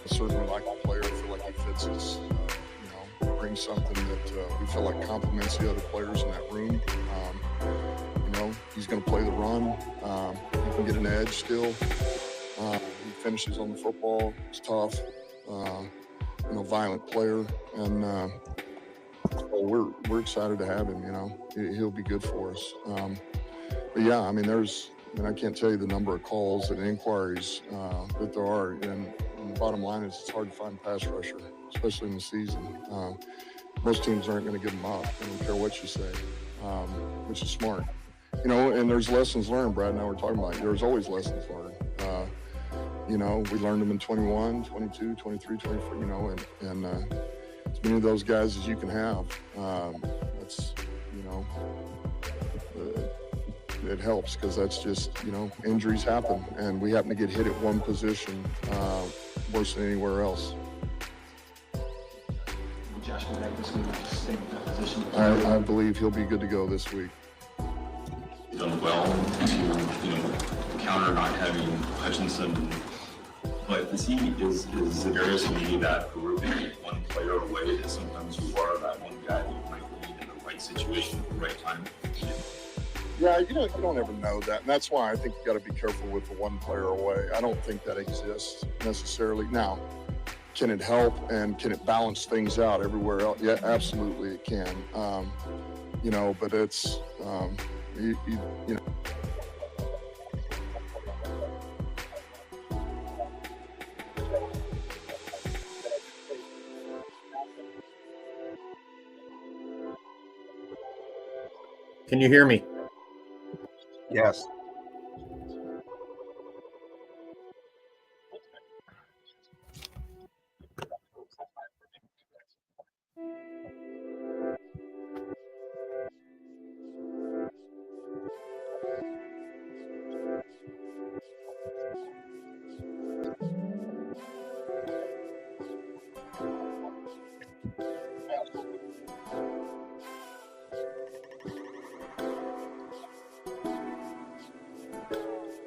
certainly like the player. I feel like he fits us. Brings something that we feel like complements the other players in that room. He's going to play the run. He can get an edge still. He finishes on the football. He's tough. Violent player, and we're excited to have him. He'll be good for us. But yeah, I can't tell you the number of calls and inquiries that there are. And the bottom line is it's hard to find a pass rusher, especially in the season. Most teams aren't going to give them up. I don't care what you say, which is smart. And there's lessons learned. Brad and I were talking about it. There's always lessons learned. We learned them in 21, 22, 23, 24, and as many of those guys as you can have. It helps because that's just, injuries happen, and we happen to get hit at one position worse than anywhere else. Josh come back this week to stay in that position? I believe he'll be good to go this week. He's done well to counter not having Hutchinson, but is the various maybe that grouping one player away that sometimes you are that one guy that you might need in the right situation at the right time? Yeah, you don't ever know that, and that's why I think you got to be careful with the one player away. I don't think that exists necessarily. Now, can it help and can it balance things out everywhere else? Yeah, absolutely it can. But it's Can you hear me? Yes.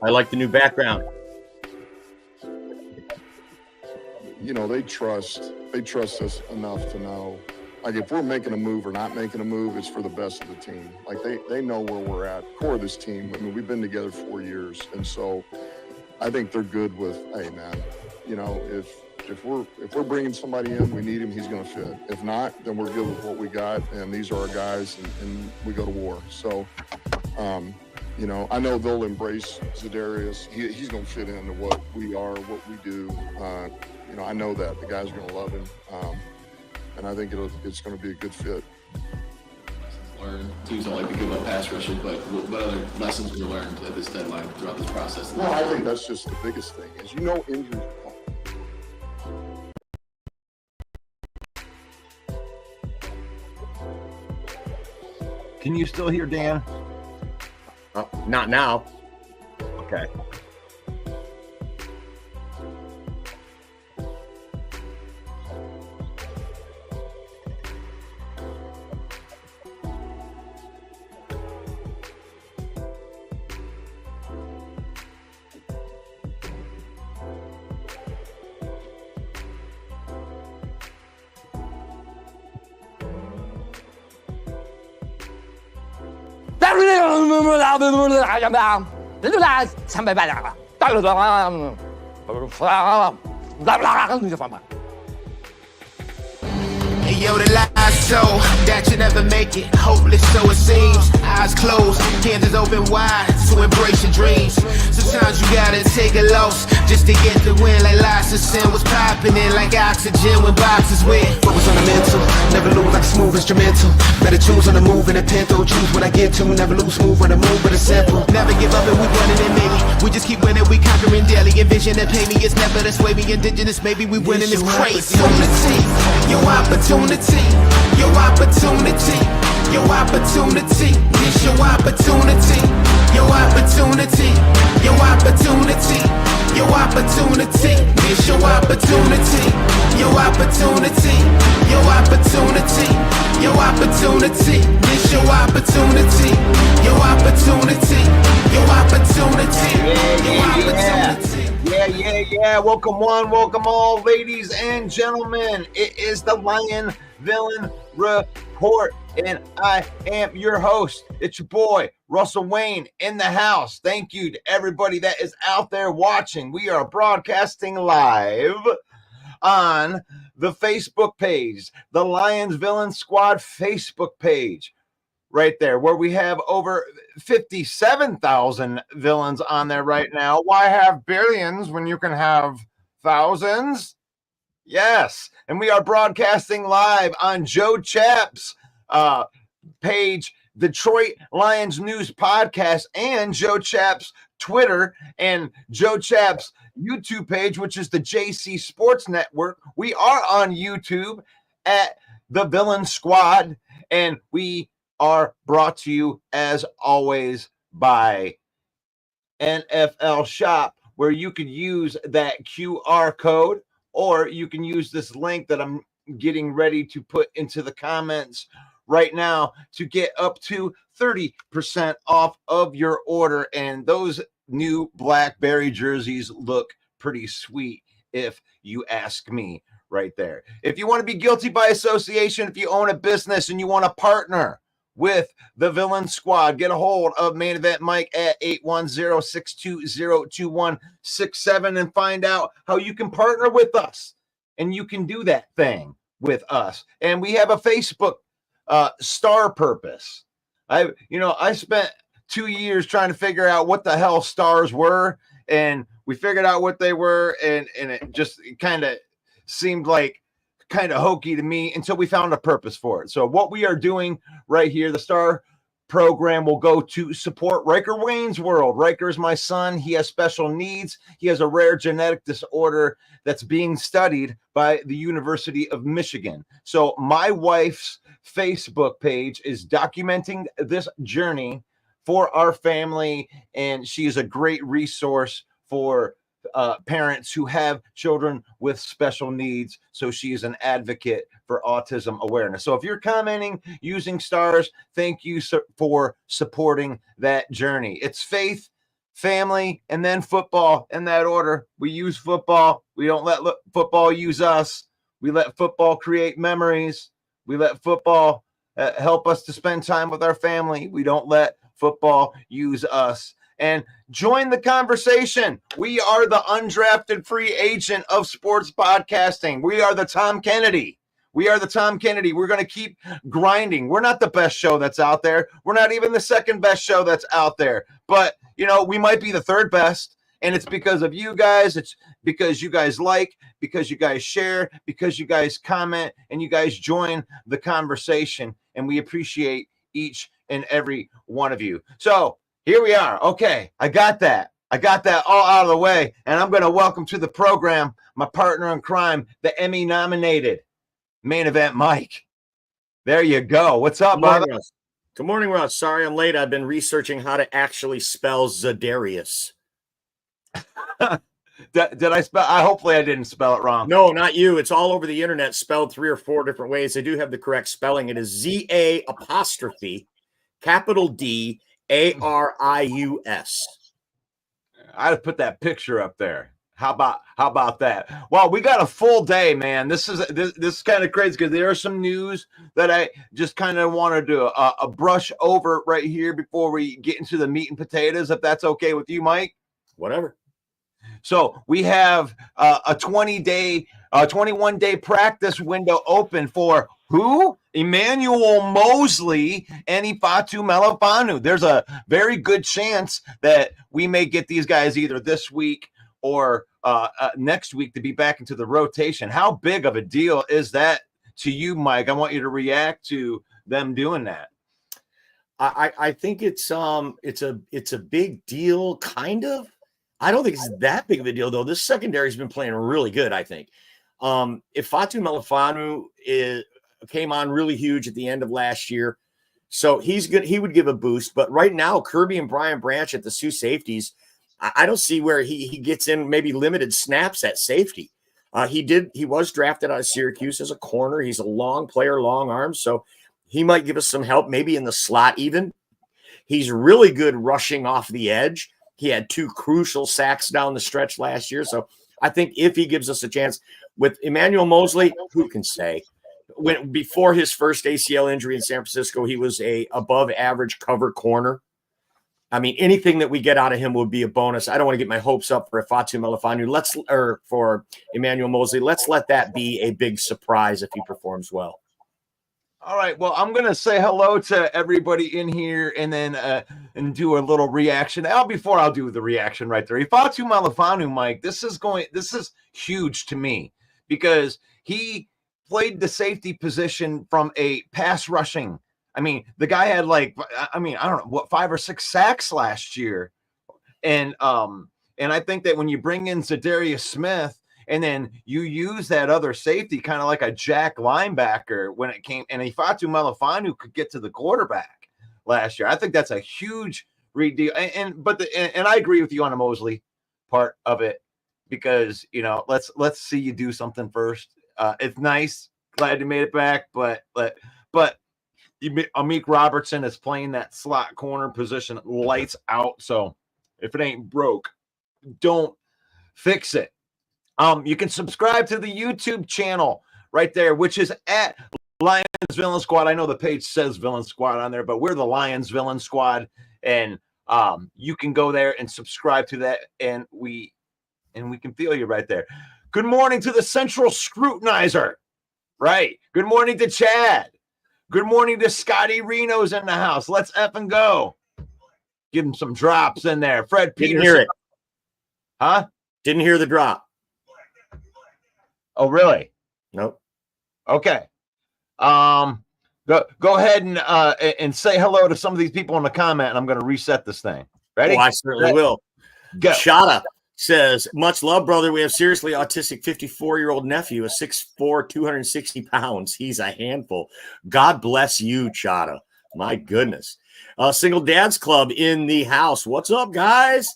I like the new background. They trust us enough to know, like, if we're making a move or not making a move, it's for the best of the team. Like, they know where we're at. Core of this team, we've been together 4 years, and so I think they're good with, hey, man, if we're bringing somebody in, we need him, he's going to fit. If not, then we're good with what we got, and these are our guys, and we go to war. So, I know they'll embrace Za'Darius. He's going to fit into what we are, what we do. I know that. The guys are going to love him. And I think it's going to be a good fit. Lessons learned. Teams don't like to give up pass rushing, but what other lessons were learned at this deadline throughout this process? Well, I think that's just the biggest thing is, injuries Can you still hear Dan? Oh, not now. Okay. Yo, the lies so that you never make it. Hopeless, so it seems. Eyes closed, hands open wide to embrace your dreams. Sometimes you gotta take a loss just to get the win. Like lots of sin was popping in like oxygen when boxes wet. Focus on the mental, never lose like a smooth instrumental. Better choose on the move in a pinto. Choose what I get to, never lose move on the move, but it's simple. Never give up and we running it maybe. We just keep winning, we conquering daily. Envision and pay me, it's never this way. We indigenous, maybe we winning this crazy. Your opportunity, your opportunity, your opportunity. It's your opportunity, your opportunity, your opportunity, your opportunity. It's your opportunity, your opportunity, your opportunity, your opportunity. It's your opportunity, your opportunity, your opportunity, your opportunity. Yeah. Welcome one, welcome all, ladies and gentlemen. It is the Lion Villain Report, and I am your host. It's your boy, Russell Wayne, in the house. Thank you to everybody that is out there watching. We are broadcasting live on the Facebook page, the Lions Villain Squad Facebook page. Right there, where we have over 57,000 villains on there right now. Why have billions when you can have thousands? Yes. And we are broadcasting live on Joe Chapp's page, Detroit Lions News Podcast, and Joe Chapp's Twitter and Joe Chapp's YouTube page, which is the JC Sports Network. We are on YouTube at the Villain Squad, and we are brought to you as always by NFL Shop, where you can use that QR code, or you can use this link that I'm getting ready to put into the comments right now to get up to 30% off of your order. And those new Blackberry jerseys look pretty sweet, if you ask me, right there. If you want to be guilty by association, if you own a business and you want to partner with the Villain Squad, get a hold of Main Event Mike at 810-620-2167 and find out how you can partner with us. And you can do that thing with us. And we have a Facebook star purpose. I spent 2 years trying to figure out what the hell stars were, and we figured out what they were, and it just kind of seemed like kind of hokey to me until we found a purpose for it. So what we are doing right here, the star program will go to support Riker Wayne's world. Riker is my son. He has special needs. He has a rare genetic disorder that's being studied by the University of Michigan. So my wife's Facebook page is documenting this journey for our family, and she is a great resource for parents who have children with special needs. So she is an advocate for autism awareness. So if you're commenting using stars, thank you for supporting that journey. It's faith, family, and then football in that order. We use football. We don't let football use us. We let football create memories. We let football help us to spend time with our family. We don't let football use us. And join the conversation. We are the undrafted free agent of sports podcasting. We are the Tom Kennedy. We're going to keep grinding. We're not the best show that's out there. We're not even the second best show that's out there. But, we might be the third best. And it's because of you guys. It's because you guys like, because you guys share, because you guys comment, and you guys join the conversation. And we appreciate each and every one of you. So, here we are. Okay, I got that all out of the way, and I'm going to welcome to the program my partner in crime, the Emmy-nominated Main Event Mike. There you go. What's up, brother? Good morning, Russ. Sorry I'm late. I've been researching how to actually spell Zadarius. Did I spell? Hopefully I didn't spell it wrong. No, not you. It's all over the internet, spelled 3 or 4 different ways. They do have the correct spelling. It is Z-A apostrophe, capital D, A-R-I-U-S. I'd put that picture up there. How about that? Well, we got a full day, man. This is kind of crazy because there is some news that I just kind of wanted to brush over right here before we get into the meat and potatoes, if that's okay with you, Mike. Whatever. So we have a 21-day practice window open for who? Emmanuel Mosley and Ifeatu Melifonwu. There's a very good chance that we may get these guys either this week or next week to be back into the rotation. How big of a deal is that to you, Mike? I want you to react to them doing that. I think it's a big deal, kind of. I don't think it's that big of a deal, though. This secondary has been playing really good, I think. Ifeatu Melifonwu came on really huge at the end of last year. So he's good. He would give a boost. But right now, Kirby and Brian Branch at the Sioux safeties, I don't see where he gets in maybe limited snaps at safety. He was drafted out of Syracuse as a corner. He's a long player, long arms. So he might give us some help, maybe in the slot even. He's really good rushing off the edge. He had 2 crucial sacks down the stretch last year. So I think if he gives us a chance with Emmanuel Mosley, who can say? Before his first ACL injury in San Francisco, he was a above average cover corner. I mean, anything that we get out of him would be a bonus. I don't want to get my hopes up for Fatu Melifonwu. Or for Emmanuel Mosley. Let's let that be a big surprise if he performs well. All right. Well, I'm going to say hello to everybody in here and then and do a little reaction. Before I'll do the reaction right there. Fatu Melifonwu, Mike, this is huge to me because he played the safety position from a pass rushing. I mean, the guy had I don't know what 5 or 6 sacks last year. And I think that when you bring in Zadarius Smith and then you use that other safety kind of like a jack linebacker when it came, and Fatu Melifonwu could get to the quarterback last year. I think that's a huge deal. And I agree with you on the Mosley part of it because let's see you do something first. It's nice, glad you made it back, but Amik Robertson is playing that slot corner position lights out. So if it ain't broke, don't fix it. You can subscribe to the YouTube channel right there, which is at Lions Villain Squad. I know the page says Villain Squad on there, but we're the Lions Villain Squad. And you can go there and subscribe to that. And we can feel you right there. Good morning to the Central Scrutinizer. Right. Good morning to Chad. Good morning to Scotty Reno's in the house. Let's effing go. Give him some drops in there. Fred Peterson. Didn't hear it. Huh? Didn't hear the drop. Oh, really? Nope. Okay. Go ahead and say hello to some of these people in the comment, and I'm going to reset this thing. Ready? Oh, I certainly will. Go. Shada says, much love, brother. We have seriously autistic 54-year-old nephew, a 6'4", 260 pounds. He's a handful. God bless you, Chada. My goodness. Single Dads Club in the house. What's up, guys?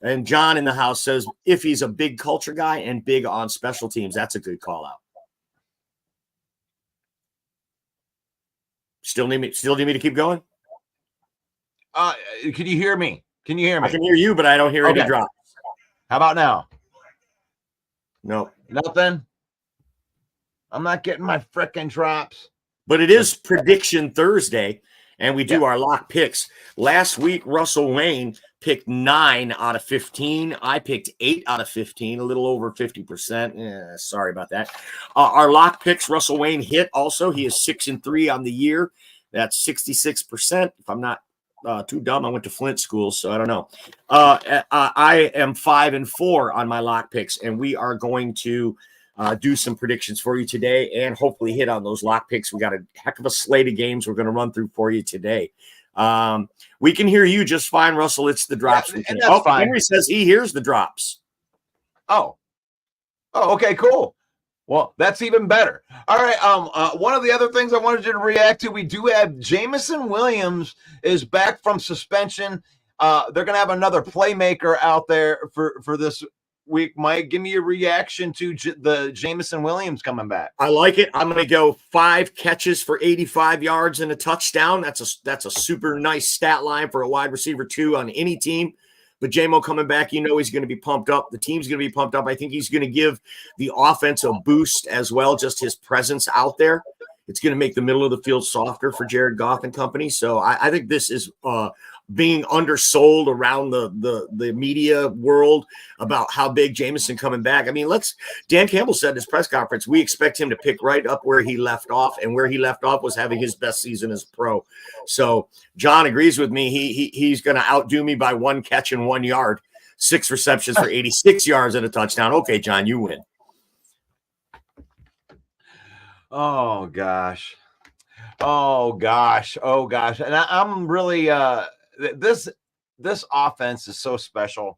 And John in the house says, if he's a big culture guy and big on special teams, that's a good call out. Still need me to keep going? Can you hear me? Can you hear me? I can hear you, but I don't hear any drops. How about now? No. Nothing? I'm not getting my frickin' drops. But it is Prediction Thursday, and we do our lock picks. Last week, Russell Wayne picked 9 out of 15. I picked 8 out of 15, a little over 50%. Sorry about that. Our lock picks, Russell Wayne hit also. He is 6-3 on the year. That's 66%. If I'm not too dumb, I went to Flint school, so I don't know. I am 5-4 on my lock picks, and we are going to do some predictions for you today and hopefully hit on those lock picks. We got a heck of a slate of games we're going to run through for you today. We can hear you just fine, Russell. It's the drops. Yeah, and that's fine. Henry says he hears the drops. Oh, okay, cool. Well, that's even better. All right. One of the other things I wanted you to react to, we do have Jameson Williams is back from suspension. They're going to have another playmaker out there for this week. Mike, give me a reaction to the Jameson Williams coming back. I like it. I'm going to go 5 catches for 85 yards and a touchdown. That's a super nice stat line for a wide receiver 2 on any team. But J-Mo coming back, he's going to be pumped up. The team's going to be pumped up. I think he's going to give the offense a boost as well, just his presence out there. It's going to make the middle of the field softer for Jared Goff and company. So I think this is being undersold around the media world about how big Jameson coming back. I mean, Dan Campbell said in his press conference, we expect him to pick right up where he left off, and where he left off was having his best season as pro. So John agrees with me. He's going to outdo me by 1 catch and 1 yard, 6 receptions for 86 yards and a touchdown. Okay, John, you win. Oh gosh. And I'm really this offense is so special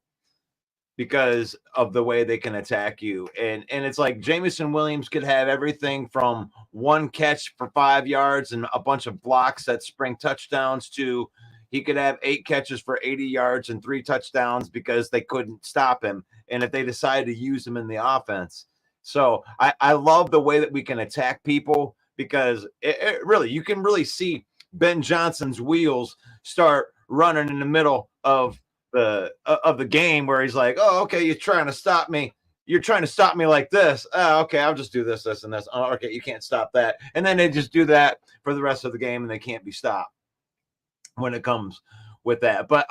because of the way they can attack you. And it's like Jameson Williams could have everything from 1 catch for 5 yards and a bunch of blocks that spring touchdowns to he could have 8 catches for 80 yards and 3 touchdowns because they couldn't stop him. And if they decide to use him in the offense. So I love the way that we can attack people because it really, you can really see Ben Johnson's wheels start running in the middle of the game where he's like, oh, okay, you're trying to stop me. You're trying to stop me like this. Oh, okay, I'll just do this, this, and this. Oh, okay, you can't stop that. And then they just do that for the rest of the game, and they can't be stopped when it comes with that. But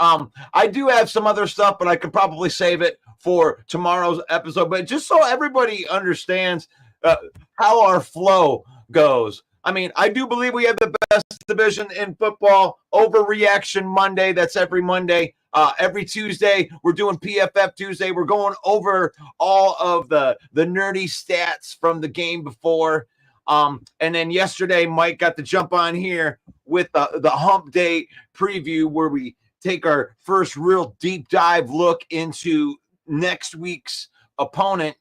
I do have some other stuff, but I could probably save it for tomorrow's episode. But just so everybody understands how our flow goes. I mean, I do believe we have the best division in football. Overreaction Monday. That's every Monday. Every Tuesday, we're doing PFF Tuesday. We're going over all of the nerdy stats from the game before. And then yesterday, Mike got to jump on here with the hump day preview where we take our first real deep dive look into next week's opponent.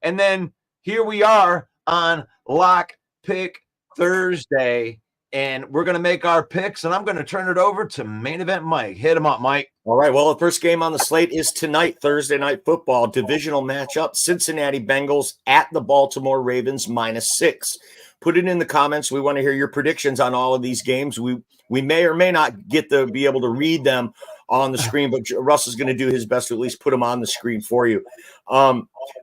And then here we are on Lock Pick Thursday, and we're going to make our picks, and I'm going to turn it over to Main Event Mike. Hit him up, Mike. All right. Well, the first game on the slate is tonight, Thursday Night Football, divisional matchup, Cincinnati Bengals at the Baltimore Ravens -6. Put it in the comments. We want to hear your predictions on all of these games. We may or may not get to be able to read them on the screen, but Russ is going to do his best to at least put them on the screen for you.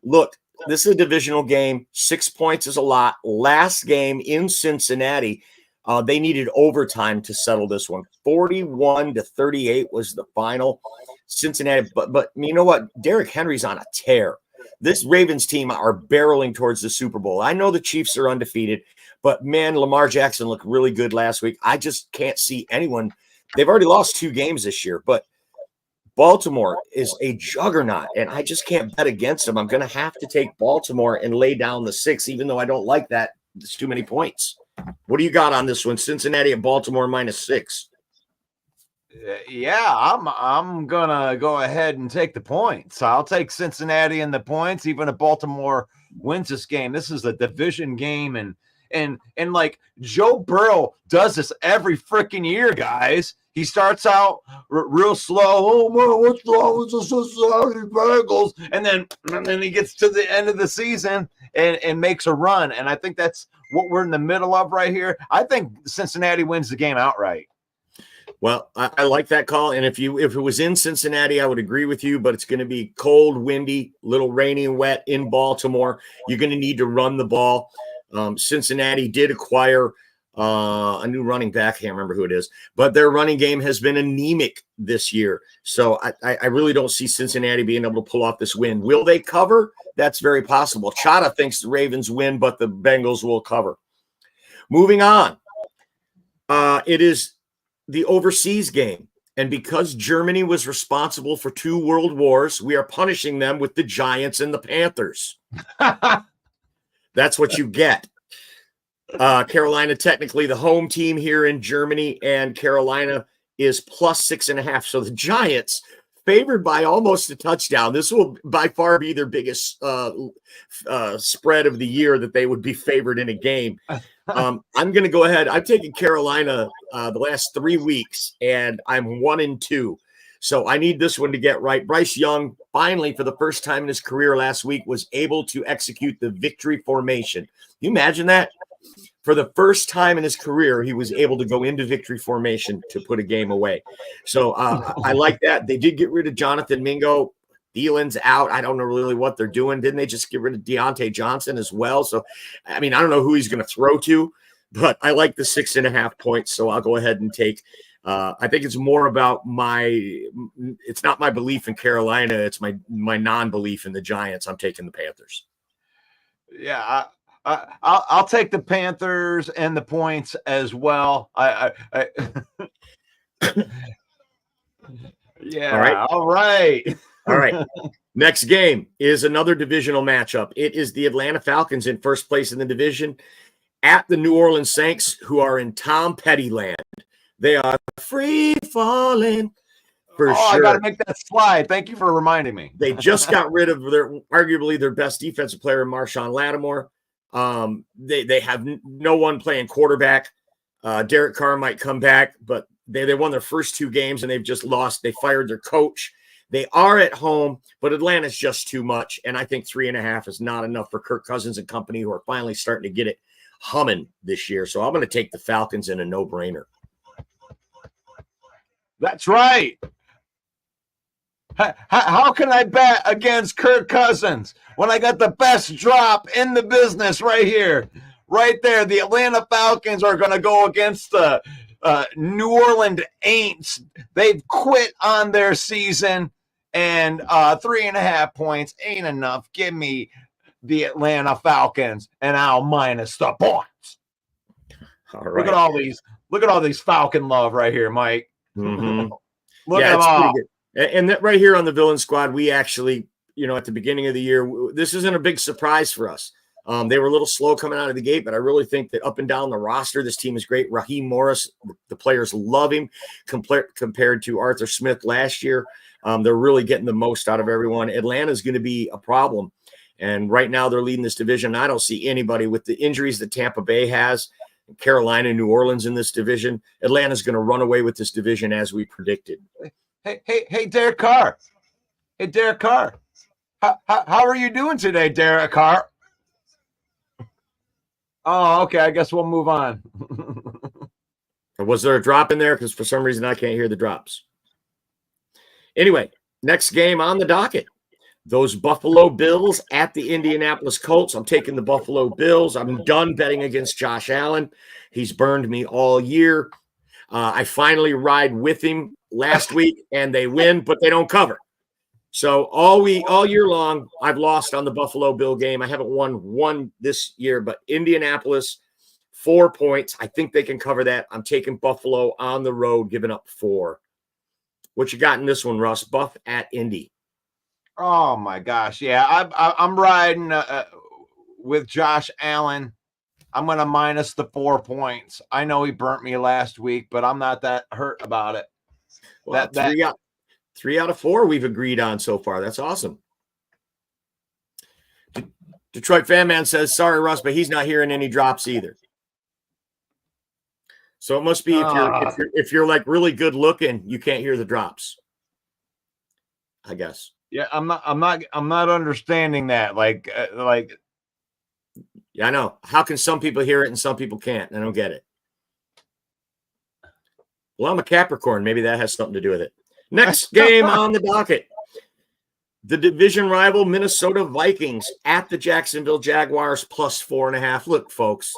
Look, this is a divisional game. 6 points is a lot. Last game in Cincinnati, they needed overtime to settle this one. 41-38 was the final. Cincinnati, but you know what? Derrick Henry's on a tear. This Ravens team are barreling towards the Super Bowl. I know the Chiefs are undefeated, but man, Lamar Jackson looked really good last week. I just can't see anyone. They've already lost 2 games this year, but Baltimore is a juggernaut, and I just can't bet against them. I'm going to have to take Baltimore and lay down the 6, even though I don't like that. It's too many points. What do you got on this one? Cincinnati at Baltimore -6. Yeah, I'm gonna go ahead and take the points. I'll take Cincinnati and the points, even if Baltimore wins this game. This is a division game, and like Joe Burrow does this every freaking year, guys. He starts out real slow. Oh man, what's wrong with the Cincinnati Bengals? And then he gets to the end of the season and makes a run. And I think that's what we're in the middle of right here. I think Cincinnati wins the game outright. Well, I like that call. And if it was in Cincinnati, I would agree with you, but it's going to be cold, windy, little rainy and wet in Baltimore. You're going to need to run the ball. Cincinnati did acquire a new running back. I can't remember who it is, but their running game has been anemic this year. So I really don't see Cincinnati being able to pull off this win. Will they cover? That's very possible. Chata thinks the Ravens win, but the Bengals will cover. Moving on. It is the overseas game. And because Germany was responsible for 2 world wars, we are punishing them with the Giants and the Panthers. That's what you get. Carolina, technically the home team here in Germany, and Carolina is +6.5. So the Giants favored by almost a touchdown. This will by far be their biggest spread of the year that they would be favored in a game. I'm going to go ahead. I've taken Carolina the last 3 weeks, and I'm 1-2. So I need this one to get right. Bryce Young, finally, for the first time in his career last week, was able to execute the victory formation. Can you imagine that? For the first time in his career, he was able to go into victory formation to put a game away. So I like that. They did get rid of Jonathan Mingo. Thielen's out. I don't know really what they're doing. Didn't they just get rid of Deontay Johnson as well? So, I mean, I don't know who he's going to throw to, but I like the 6.5 points. So I'll go ahead and take. I think it's more about it's not my belief in Carolina. It's my non-belief in the Giants. I'm taking the Panthers. Yeah, I'll take the Panthers and the points as well. Yeah. All right. All right. Next game is another divisional matchup. It is the Atlanta Falcons in first place in the division at the New Orleans Saints, who are in Tom Petty land. They are free falling for sure. I got to make that slide. Thank you for reminding me. They just got rid of arguably their best defensive player, Marshawn Lattimore. They have no one playing quarterback. Derek Carr might come back, but they won their first 2 games and they've just lost. They fired their coach. They are at home, but Atlanta's just too much. And I think 3.5 is not enough for Kirk Cousins and company, who are finally starting to get it humming this year. So I'm going to take the Falcons in a no-brainer. That's right. How can I bet against Kirk Cousins when I got the best drop in the business right here? Right there. The Atlanta Falcons are going to go against the New Orleans Aints. They've quit on their season, and 3.5 points ain't enough. Give me the Atlanta Falcons, and I'll minus the points. All right. Look at all these Falcon love right here, Mike. Mm-hmm. Look Yeah, at them it's all. pretty good. And that right here on the Villain Squad, we actually, at the beginning of the year, this isn't a big surprise for us. They were a little slow coming out of the gate, but I really think that up and down the roster, this team is great. Raheem Morris, the players love him compared to Arthur Smith last year. They're really getting the most out of everyone. Atlanta is going to be a problem. And right now they're leading this division. I don't see anybody with the injuries that Tampa Bay has, Carolina, New Orleans in this division. Atlanta's going to run away with this division as we predicted. Hey, Derek Carr. Hey, Derek Carr. How are you doing today, Derek Carr? Oh, okay. I guess we'll move on. Was there a drop in there? Because for some reason I can't hear the drops. Anyway, next game on the docket. Those Buffalo Bills at the Indianapolis Colts. I'm taking the Buffalo Bills. I'm done betting against Josh Allen. He's burned me all year. I finally ride with him last week, and they win, but they don't cover. So all year long, I've lost on the Buffalo Bill game. I haven't won one this year, but Indianapolis, 4 points. I think they can cover that. I'm taking Buffalo on the road, giving up 4. What you got in this one, Russ? Buff at Indy. Oh my gosh, yeah, I'm riding with Josh Allen. I'm gonna minus the 4 points. I know he burnt me last week, but I'm not that hurt about it. Well, three out of 4 we've agreed on so far. That's awesome. Detroit Fan Man says, "Sorry, Russ, but he's not hearing any drops either." So it must be if you're like really good looking, you can't hear the drops. I guess. Yeah, I'm not understanding that. Like. Yeah, I know. How can some people hear it and some people can't? I don't get it. Well, I'm a Capricorn. Maybe that has something to do with it. Next game on the docket. The division rival Minnesota Vikings at the Jacksonville Jaguars plus 4.5. Look, folks,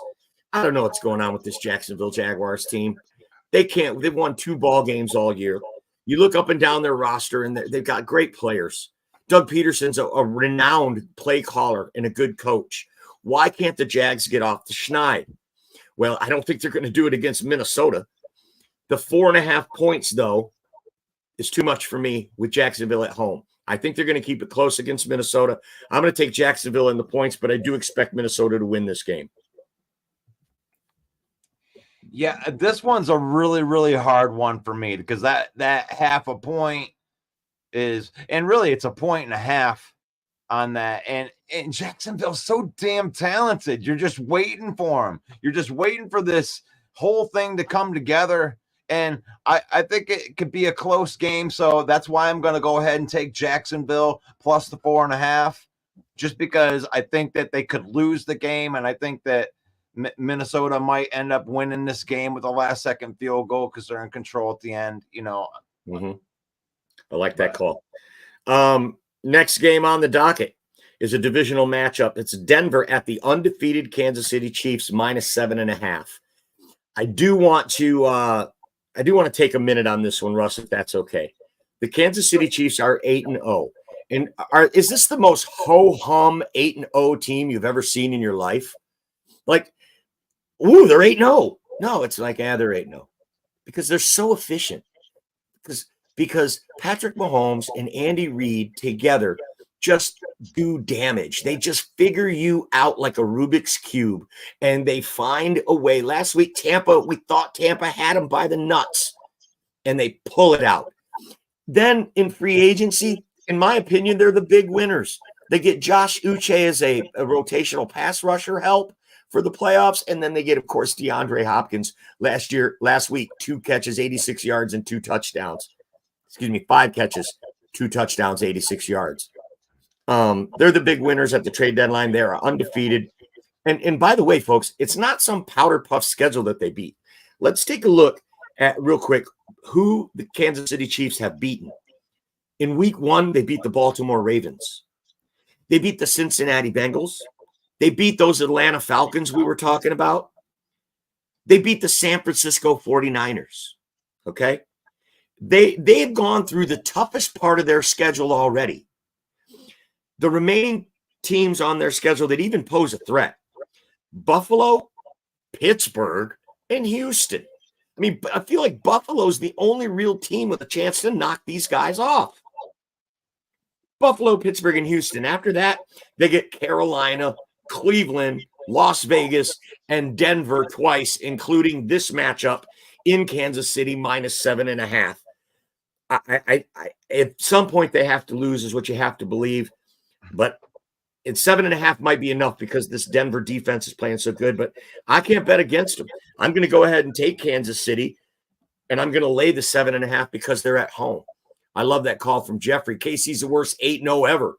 I don't know what's going on with this Jacksonville Jaguars team. They've won 2 ball games all year. You look up and down their roster, and they've got great players. Doug Peterson's a renowned play caller and a good coach. Why can't the Jags get off the schneid? Well, I don't think they're going to do it against Minnesota. The 4.5 points, though, is too much for me with Jacksonville at home. I think they're going to keep it close against Minnesota. I'm going to take Jacksonville in the points, but I do expect Minnesota to win this game. Yeah, this one's a really, really hard one for me because that half a point is, and really it's a 1.5 on that. And Jacksonville's so damn talented. You're just waiting for them. You're just waiting for this whole thing to come together. And I think it could be a close game. So that's why I'm going to go ahead and take Jacksonville plus the 4.5, just because I think that they could lose the game. And I think that Minnesota might end up winning this game with a last-second field goal because they're in control at the end, Mm-hmm. I like that call. Next game on the docket is a divisional matchup. It's Denver at the undefeated Kansas City Chiefs minus 7.5. I do want to take a minute on this one, Russ, if that's okay. The Kansas City Chiefs are 8-0. And is this the most ho-hum 8-0 team you've ever seen in your life? Like, ooh, they're 8-0. No, it's like, they're 8-0. Because they're so efficient. Because Patrick Mahomes and Andy Reid together just do damage. They just figure you out like a Rubik's Cube, and they find a way. Last week, we thought Tampa had them by the nuts, and they pull it out. Then in free agency, in my opinion, they're the big winners. They get Josh Uche as a rotational pass rusher help for the playoffs, and then they get, of course, DeAndre Hopkins last week, 2 catches, 86 yards, and 2 touchdowns. 5 catches, 2 touchdowns, 86 yards. They're the big winners at the trade deadline. They are undefeated. And by the way, folks, it's not some powder puff schedule that they beat. Let's take a look at real quick who the Kansas City Chiefs have beaten. In week 1, they beat the Baltimore Ravens. They beat the Cincinnati Bengals. They beat those Atlanta Falcons we were talking about. They beat the San Francisco 49ers. Okay? They've gone through the toughest part of their schedule already. The remaining teams on their schedule that even pose a threat: Buffalo, Pittsburgh, and Houston. I mean, I feel like Buffalo's the only real team with a chance to knock these guys off. Buffalo, Pittsburgh, and Houston. After that, they get Carolina, Cleveland, Las Vegas, and Denver twice, including this matchup in Kansas City, -7.5. At some point they have to lose, is what you have to believe. But 7.5 might be enough because this Denver defense is playing so good. But I can't bet against them. I'm going to go ahead and take Kansas City, and I'm going to lay the 7.5 because they're at home. I love that call from Jeffrey. KC's the worst 8-0 ever.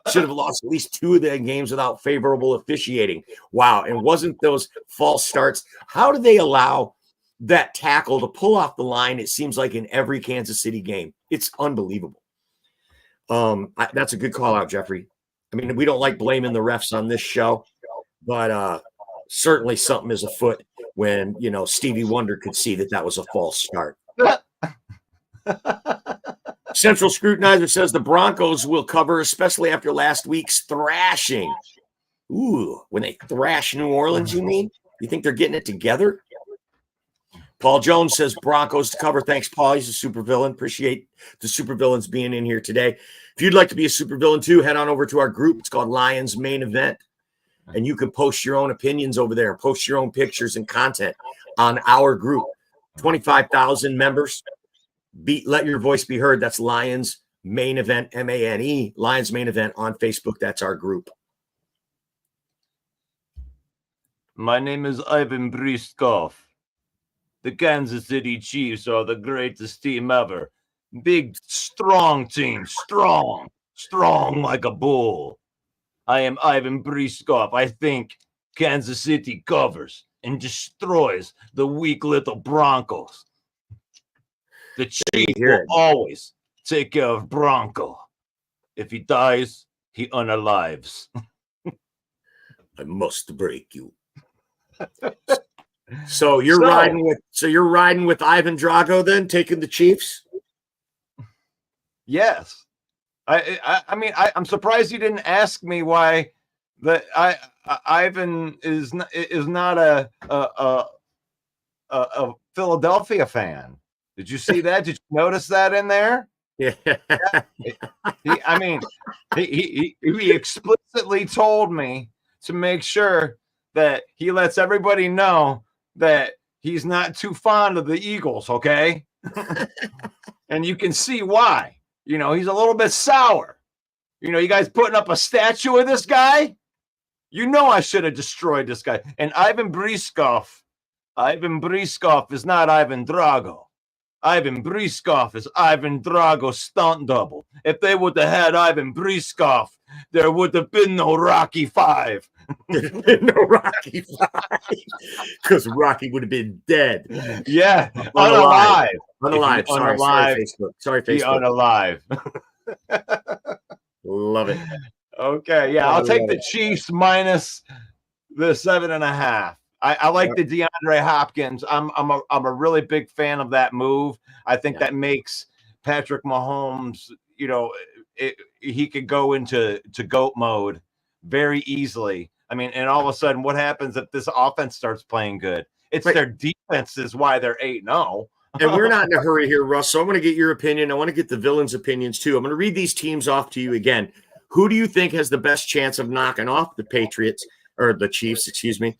Should have lost at least 2 of their games without favorable officiating. Wow. And wasn't those false starts? How do they allow that tackle to pull off the line? It seems like in every Kansas City game. It's unbelievable. That's a good call out, Jeffrey. I mean, we don't like blaming the refs on this show, but certainly something is afoot when, Stevie Wonder could see that was a false start. Central Scrutinizer says the Broncos will cover, especially after last week's thrashing. Ooh, when they thrash New Orleans, you mean? You think they're getting it together? Paul Jones says Broncos to cover. Thanks, Paul. He's a supervillain. Appreciate the supervillains being in here today. If you'd like to be a supervillain too, head on over to our group. It's called Lions Main Event. And you can post your own opinions over there. Post your own pictures and content on our group. 25,000 members. Let your voice be heard. That's Lions Main Event, MANE, Lions Main Event on Facebook. That's our group. My name is Ivan Briskov. The Kansas City Chiefs are the greatest team ever. Big, strong team. Strong like a bull. I am Ivan Briskov. I think Kansas City covers and destroys the weak little Broncos. The Chief will always take care of Bronco. If he dies, he unalives. I must break you. So you're riding with Ivan Drago then, taking the Chiefs? Yes. I mean, I'm surprised you didn't ask me why Ivan is not a Philadelphia fan. Did you see that? Did you notice that in there? Yeah. He explicitly told me to make sure that he lets everybody know that he's not too fond of the Eagles, okay? And you can see why. He's a little bit sour. You guys putting up a statue of this guy? I should have destroyed this guy. And Ivan Briskov is not Ivan Drago. Ivan Briskov is Ivan Drago's stunt double. If they would have had Ivan Briskov, there would have been no Rocky 5. No Rocky 5. Because Rocky would have been dead. Yeah. Unalive. Sorry, Facebook. Unalive. Love it. Okay. Yeah. I'll take the Chiefs minus the 7.5. I like the DeAndre Hopkins. I'm a really big fan of that move. I think that makes Patrick Mahomes, he could go into GOAT mode very easily. I mean, and all of a sudden, what happens if this offense starts playing good? It's their defense is why they're 8-0. And we're not in a hurry here, Russ. So I want to get your opinion. I want to get the villains' opinions too. I'm going to read these teams off to you again. Who do you think has the best chance of knocking off the Patriots or the Chiefs? Excuse me.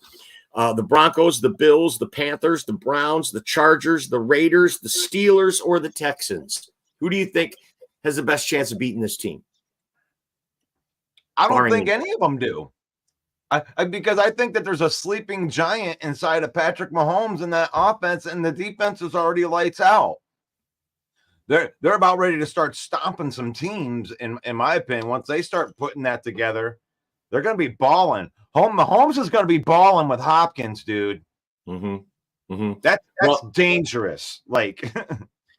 The Broncos, the Bills, the Panthers, the Browns, the Chargers, the Raiders, the Steelers, or the Texans? Who do you think has the best chance of beating this team? I don't think any of them do. Because I think that there's a sleeping giant inside of Patrick Mahomes in that offense, and the defense is already lights out. They're about ready to start stomping some teams, in my opinion. Once they start putting that together, they're going to be balling. Mahomes is going to be balling with Hopkins, dude. Mm-hmm. Mm-hmm. That's dangerous. Like,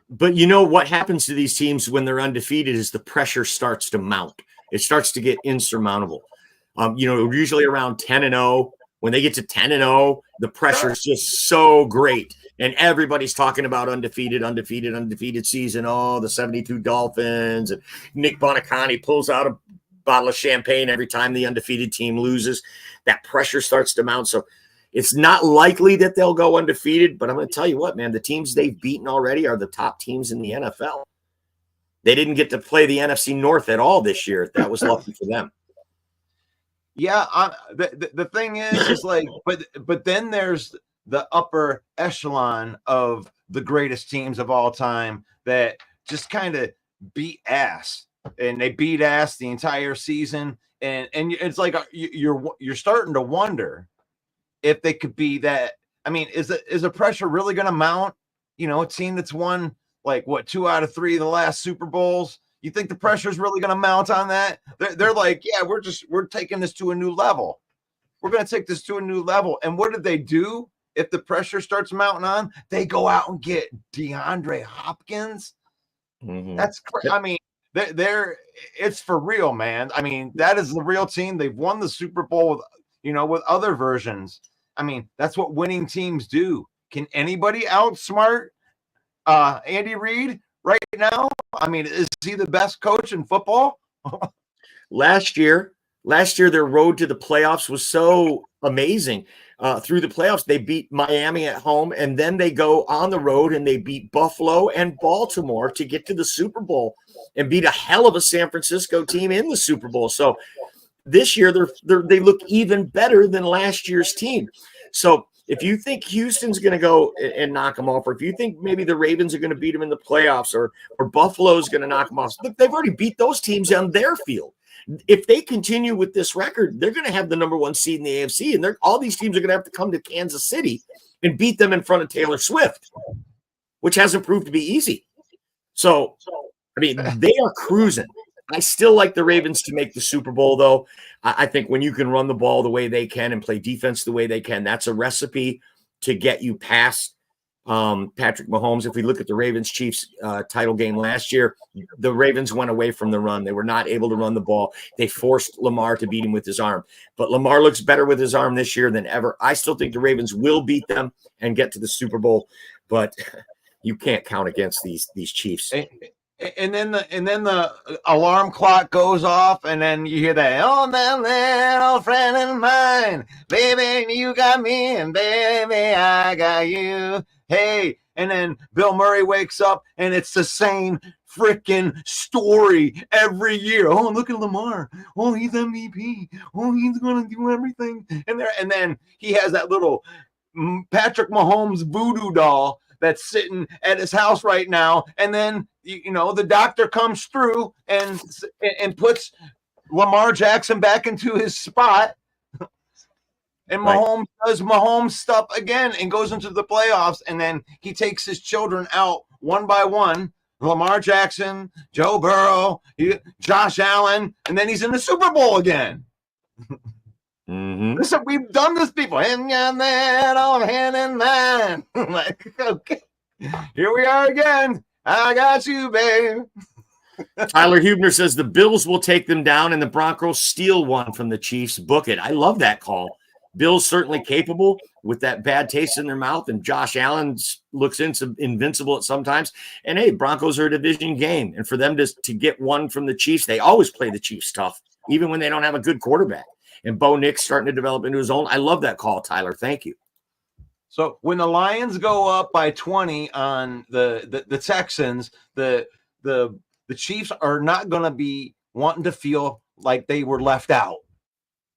But you know what happens to these teams when they're undefeated is the pressure starts to mount. It starts to get insurmountable. Usually around 10-0. When they get to 10-0, the pressure is just so great. And everybody's talking about undefeated season. Oh, the 72 Dolphins. And Nick Bonacani pulls out a bottle of champagne every time the undefeated team loses. That pressure starts to mount. So it's not likely that they'll go undefeated. But I'm going to tell you what, man, the teams they've beaten already are the top teams in the NFL. They didn't get to play the NFC North at all this year. That was lucky for them. Yeah, the thing is like, but then there's the upper echelon of the greatest teams of all time that just kind of beat ass, and they beat ass the entire season, and it's like you're starting to wonder if they could be that. I mean, is the pressure really going to mount? A team that's won like what 2 out of 3 of the last Super Bowls. You think the pressure is really going to mount on that? They're like, yeah, we're taking this to a new level. We're going to take this to a new level. And what did they do? If the pressure starts mounting on, they go out and get DeAndre Hopkins. Mm-hmm. That's crazy. I mean, it's for real, man. I mean, that is the real team. They've won the Super Bowl with other versions. I mean, that's what winning teams do. Can anybody outsmart Andy Reid right now? I mean, is he the best coach in football? Last year, their road to the playoffs was so amazing. Through the playoffs, they beat Miami at home, and then they go on the road and they beat Buffalo and Baltimore to get to the Super Bowl and beat a hell of a San Francisco team in the Super Bowl. So this year, they look even better than last year's team. So if you think Houston's going to go and knock them off, or if you think maybe the Ravens are going to beat them in the playoffs, or Buffalo's going to knock them off, look, they've already beat those teams on their field. If they continue with this record, they're going to have the number 1 seed in the AFC, and all these teams are going to have to come to Kansas City and beat them in front of Taylor Swift, which hasn't proved to be easy. So, I mean, they are cruising. I still like the Ravens to make the Super Bowl, though. I think when you can run the ball the way they can and play defense the way they can, that's a recipe to get you past Patrick Mahomes. If we look at the Ravens-Chiefs title game last year, the Ravens went away from the run. They were not able to run the ball. They forced Lamar to beat him with his arm. But Lamar looks better with his arm this year than ever. I still think the Ravens will beat them and get to the Super Bowl, but you can't count against these Chiefs. And then the alarm clock goes off, and then you hear that, oh, that little friend of mine, baby, you got me, and baby, I got you. Hey, and then Bill Murray wakes up, and it's the same freaking story every year. Oh, look at Lamar. Oh, he's MVP. Oh, he's gonna do everything. And then he has that little Patrick Mahomes voodoo doll that's sitting at his house right now, and then the doctor comes through and puts Lamar Jackson back into his spot, and Mahomes does Mahomes stuff again and goes into the playoffs, and then he takes his children out one by one. Lamar Jackson, Joe Burrow, Josh Allen, and then he's in the Super Bowl again. Mm-hmm. Listen, we've done this before. And that on hand in mind. Like, okay, here we are again. I got you, babe. Tyler Hubner says the Bills will take them down and the Broncos steal one from the Chiefs. Book it. I love that call. Bills certainly capable with that bad taste in their mouth, and Josh Allen looks invincible at sometimes. And hey, Broncos are a division game, and for them to get one from the Chiefs, they always play the Chiefs tough, even when they don't have a good quarterback. And Bo Nick's starting to develop into his own. I love that call, Tyler. Thank you. So when the Lions go up by 20 on the Texans, the Chiefs are not going to be wanting to feel like they were left out.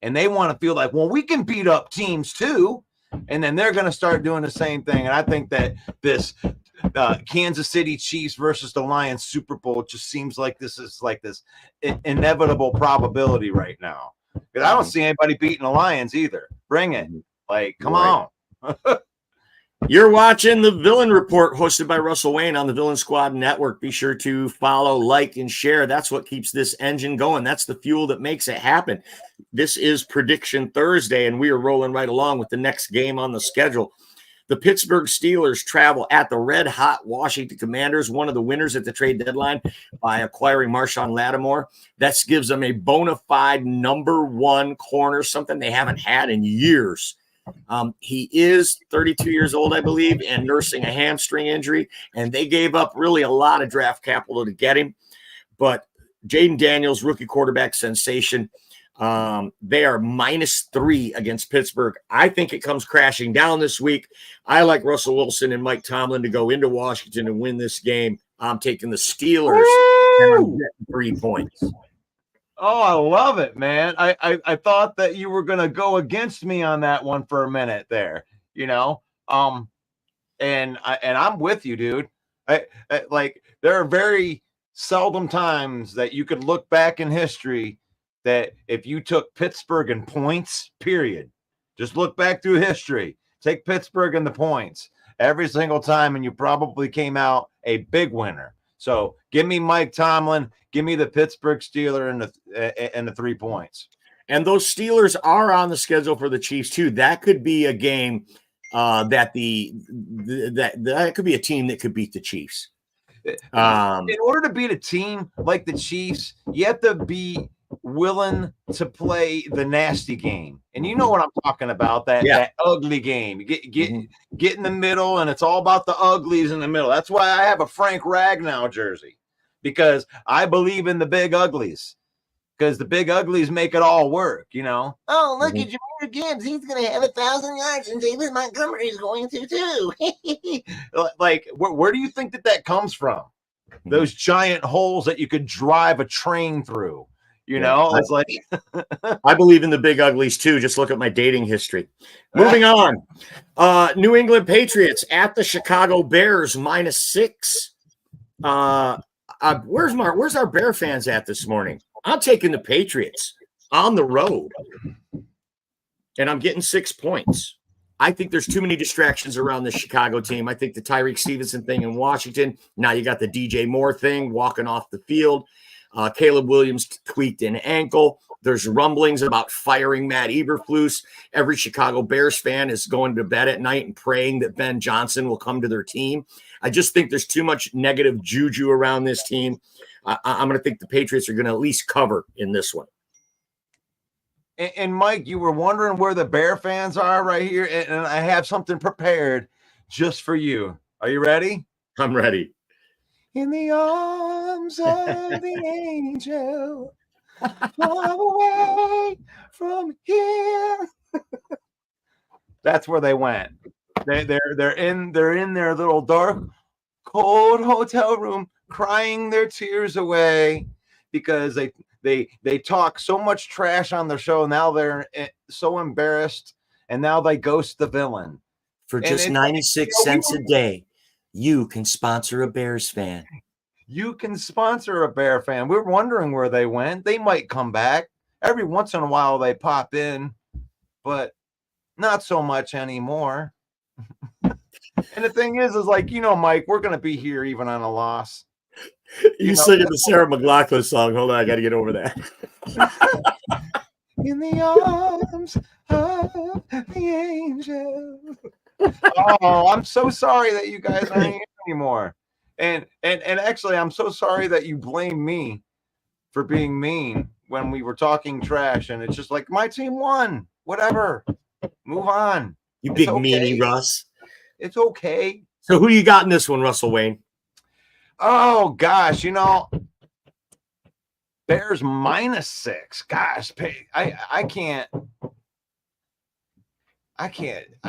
And they want to feel like, well, we can beat up teams too. And then they're going to start doing the same thing. And I think that this Kansas City Chiefs versus the Lions Super Bowl just seems like this is like this inevitable probability right now. Because I don't see anybody beating the Lions either. Bring it. Like, come on. You're watching The Villain Report, hosted by Russell Wayne on the Villain Squad Network. Be sure to follow, like, and share. That's what keeps this engine going. That's the fuel that makes it happen. This is Prediction Thursday, and we are rolling right along with the next game on the schedule. The Pittsburgh Steelers travel at the red-hot Washington Commanders, one of the winners at the trade deadline by acquiring Marshawn Lattimore. That gives them a bona fide number one corner, something they haven't had in years. He is 32 years old, I believe, and nursing a hamstring injury, and they gave up really a lot of draft capital to get him. But Jaden Daniels, rookie quarterback sensation, they are -3 against Pittsburgh. I think it comes crashing down this week. I like Russell Wilson and Mike Tomlin to go into Washington and win this game. I'm taking the Steelers, and I'm getting 3 points. Oh, I love it, man. I thought that you were gonna go against me on that one for a minute there, you know. And I'm with you, dude. Like there are very seldom times that you could look back in history that if you took Pittsburgh in points, period, just look back through history, take Pittsburgh in the points every single time, and you probably came out a big winner. So give me Mike Tomlin, give me the Pittsburgh Steelers and the 3 points. And those Steelers are on the schedule for the Chiefs too. That could be a game that could be a team that could beat the Chiefs. In order to beat a team like the Chiefs, you have to be willing to play the nasty game. And you know what I'm talking about, that ugly game. Get in the middle, and it's all about the uglies in the middle. That's why I have a Frank Ragnow jersey, because I believe in the big uglies, because the big uglies make it all work, you know. Oh, look at Jameer Gibbs. He's going to have 1,000 yards, and David Montgomery's going to too. Like, where do you think that comes from? Those giant holes that you could drive a train through. You know, it's like I believe in the big uglies too. Just look at my dating history. Moving on. New England Patriots at the Chicago Bears -6. Where's our Bear fans at this morning? I'm taking the Patriots on the road, and I'm getting 6 points. I think there's too many distractions around the Chicago team. I think the Tyreek Stevenson thing in Washington. Now you got the DJ Moore thing walking off the field. Caleb Williams tweaked an ankle. There's rumblings about firing Matt Eberflus. Every Chicago Bears fan is going to bed at night and praying that Ben Johnson will come to their team. I just think there's too much negative juju around this team. I'm going to think the Patriots are going to at least cover in this one. And Mike, you were wondering where the Bear fans are right here, and I have something prepared just for you. Are you ready? I'm ready. In the arms of the angel, far away from here. That's where they went. They're in their little dark, cold hotel room, crying their tears away because they talk so much trash on the show. Now they're so embarrassed, and now they ghost the villain. For just 96 cents a day, you can sponsor a Bears fan. You can sponsor a Bear fan. We're wondering where they went. They might come back. Every once in a while they pop in, but not so much anymore. And the thing is like, you know, Mike, we're going to be here even on a loss. You singing the Sarah McLachlan song. Hold on, I got to get over that. In the arms of the angel. Oh, I'm so sorry that you guys aren't here anymore. And actually, I'm so sorry that you blame me for being mean when we were talking trash. And it's just like, my team won. Whatever. Move on. You big meanie, Russ. It's okay. So who you got in this one, Russell Wayne? Oh, gosh. You know, Bears -6. Gosh, I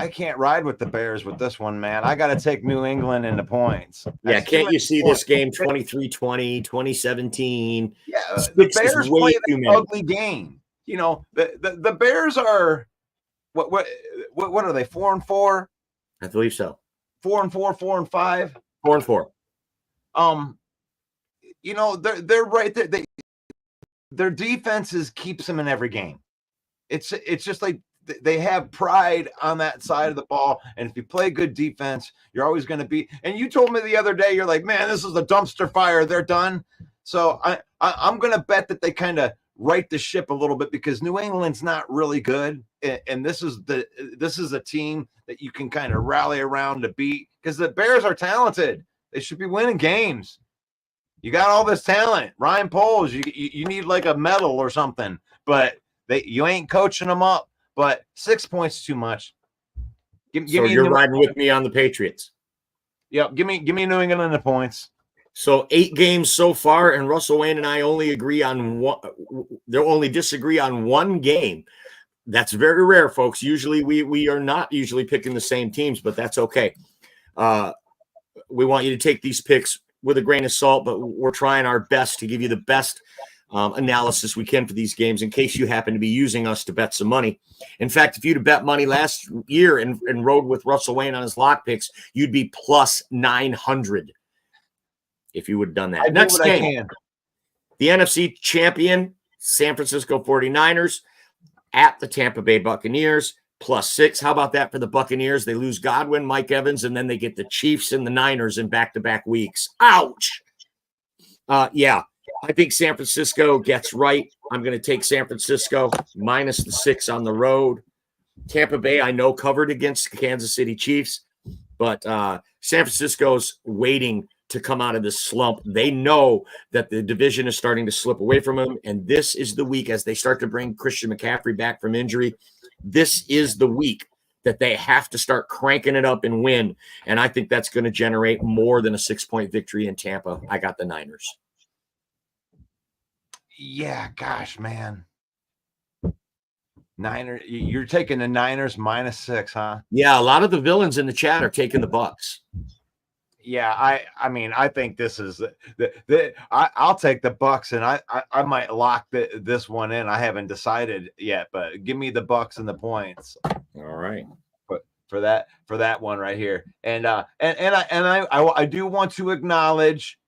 can't ride with the Bears with this one, man. I got to take New England in the points. Yeah, can't you see this game 23-20, 2017? Yeah, the Bears play an ugly game. You know, the Bears are what are they? 4-4? I believe so. 4-4, 4-5. 4-4. You know, they're right there. Their defenses keeps them in every game. It's just like they have pride on that side of the ball, and if you play good defense, you're always going to be. And you told me the other day, you're like, man, this is a dumpster fire. They're done. So I'm going to bet that they kind of right the ship a little bit because New England's not really good, and this is a team that you can kind of rally around to beat because the Bears are talented. They should be winning games. You got all this talent, Ryan Poles. You need like a medal or something, but you ain't coaching them up. But 6 points too much. Give So me you're riding with me on the Patriots. Yep, give me New England in the points. So 8 games so far, and Russell Wayne and I only agree on one. They'll only disagree on one game. That's very rare, folks. Usually we are not usually picking the same teams, but that's okay. We want you to take these picks with a grain of salt, but we're trying our best to give you the best analysis we can for these games in case you happen to be using us to bet some money. In fact, if you'd have bet money last year and rode with Russell Wayne on his lock picks, you'd be plus 900 if you would have done that. Next game, the NFC champion, San Francisco 49ers at the Tampa Bay Buccaneers, +6. How about that for the Buccaneers? They lose Godwin, Mike Evans, and then they get the Chiefs and the Niners in back-to-back weeks. Ouch! Yeah, I think San Francisco gets right. I'm going to take San Francisco minus the 6 on the road. Tampa Bay, I know, covered against the Kansas City Chiefs, but San Francisco's waiting to come out of this slump. They know that the division is starting to slip away from them, and this is the week as they start to bring Christian McCaffrey back from injury. This is the week that they have to start cranking it up and win, and I think that's going to generate more than a 6-point victory in Tampa. I got the Niners. Yeah, gosh, man. Niners, you're taking the Niners -6, huh? Yeah, a lot of the villains in the chat are taking the Bucks. Yeah, I mean, I think this is I'll take the Bucks, and I might lock this one in. I haven't decided yet, but give me the Bucks and the points. All right, for that one right here, and I do want to acknowledge,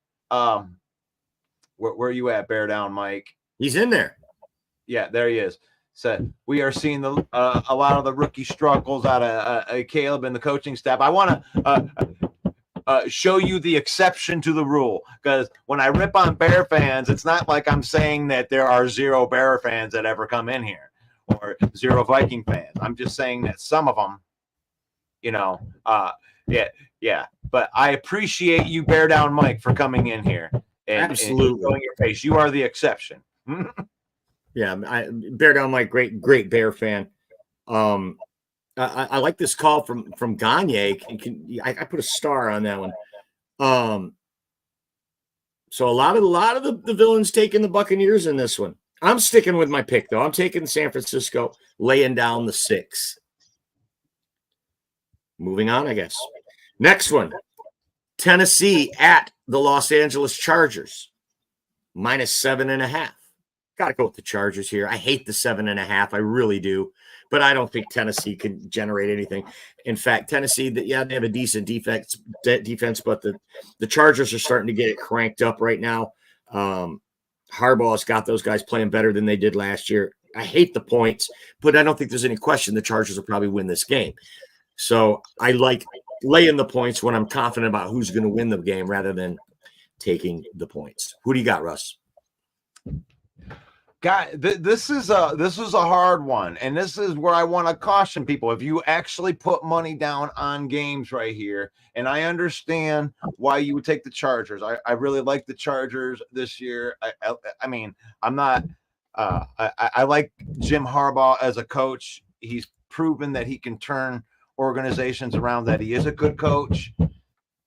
where you at, Bear Down Mike? He's in there. Yeah, there he is. So we are seeing a lot of the rookie struggles out of Caleb and the coaching staff. I want to show you the exception to the rule, because when I rip on Bear fans, it's not like I'm saying that there are 0 Bear fans that ever come in here or 0 Viking fans. I'm just saying that some of them, yeah. But I appreciate you, Bear Down Mike, for coming in here and showing your face. You are the exception. Yeah, Bear Down Mike, great Bear fan. I like this call from Gagne. I put a star on that one. So a lot of the villains taking the Buccaneers in this one. I'm sticking with my pick though. I'm taking San Francisco, laying down the 6. Moving on, I guess. Next one, Tennessee at the Los Angeles Chargers, -7.5. Got to go with the Chargers here. I hate the 7.5. I really do. But I don't think Tennessee can generate anything. In fact, Tennessee, they have a decent defense, but the Chargers are starting to get it cranked up right now. Harbaugh's got those guys playing better than they did last year. I hate the points, but I don't think there's any question the Chargers will probably win this game. So I like laying the points when I'm confident about who's going to win the game rather than taking the points. Who do you got, Russ? God, this is a hard one, and this is where I want to caution people. If you actually put money down on games right here, and I understand why you would take the Chargers. I really like the Chargers this year. I mean, I'm not. I like Jim Harbaugh as a coach. He's proven that he can turn organizations around. That he is a good coach.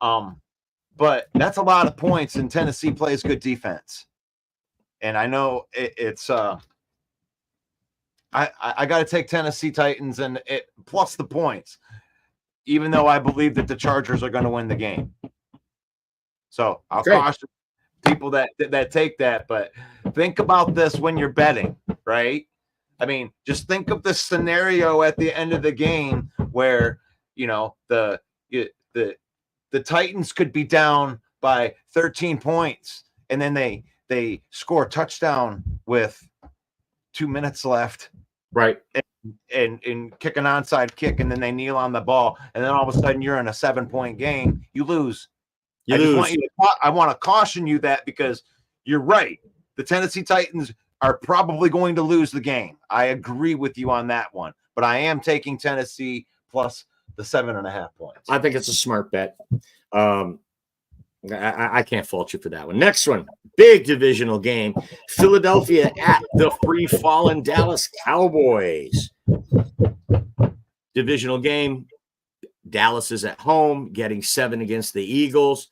But that's a lot of points, and Tennessee plays good defense. And I know it's I got to take Tennessee Titans and plus the points, even though I believe that the Chargers are going to win the game. So I'll caution people that take that, but think about this when you're betting, right? I mean, just think of the scenario at the end of the game where the Titans could be down by 13 points, and then they score a touchdown with 2 minutes left, right? And kick an onside kick, and then they kneel on the ball, and then all of a sudden you're in a 7-point game. You lose. I want to caution you that, because you're right. The Tennessee Titans are probably going to lose the game. I agree with you on that one, but I am taking Tennessee plus the 7.5 points. I think it's a smart bet. I can't fault you for that one. Next one, big divisional game. Philadelphia at the free-fallen Dallas Cowboys. Divisional game. Dallas is at home, getting 7 against the Eagles.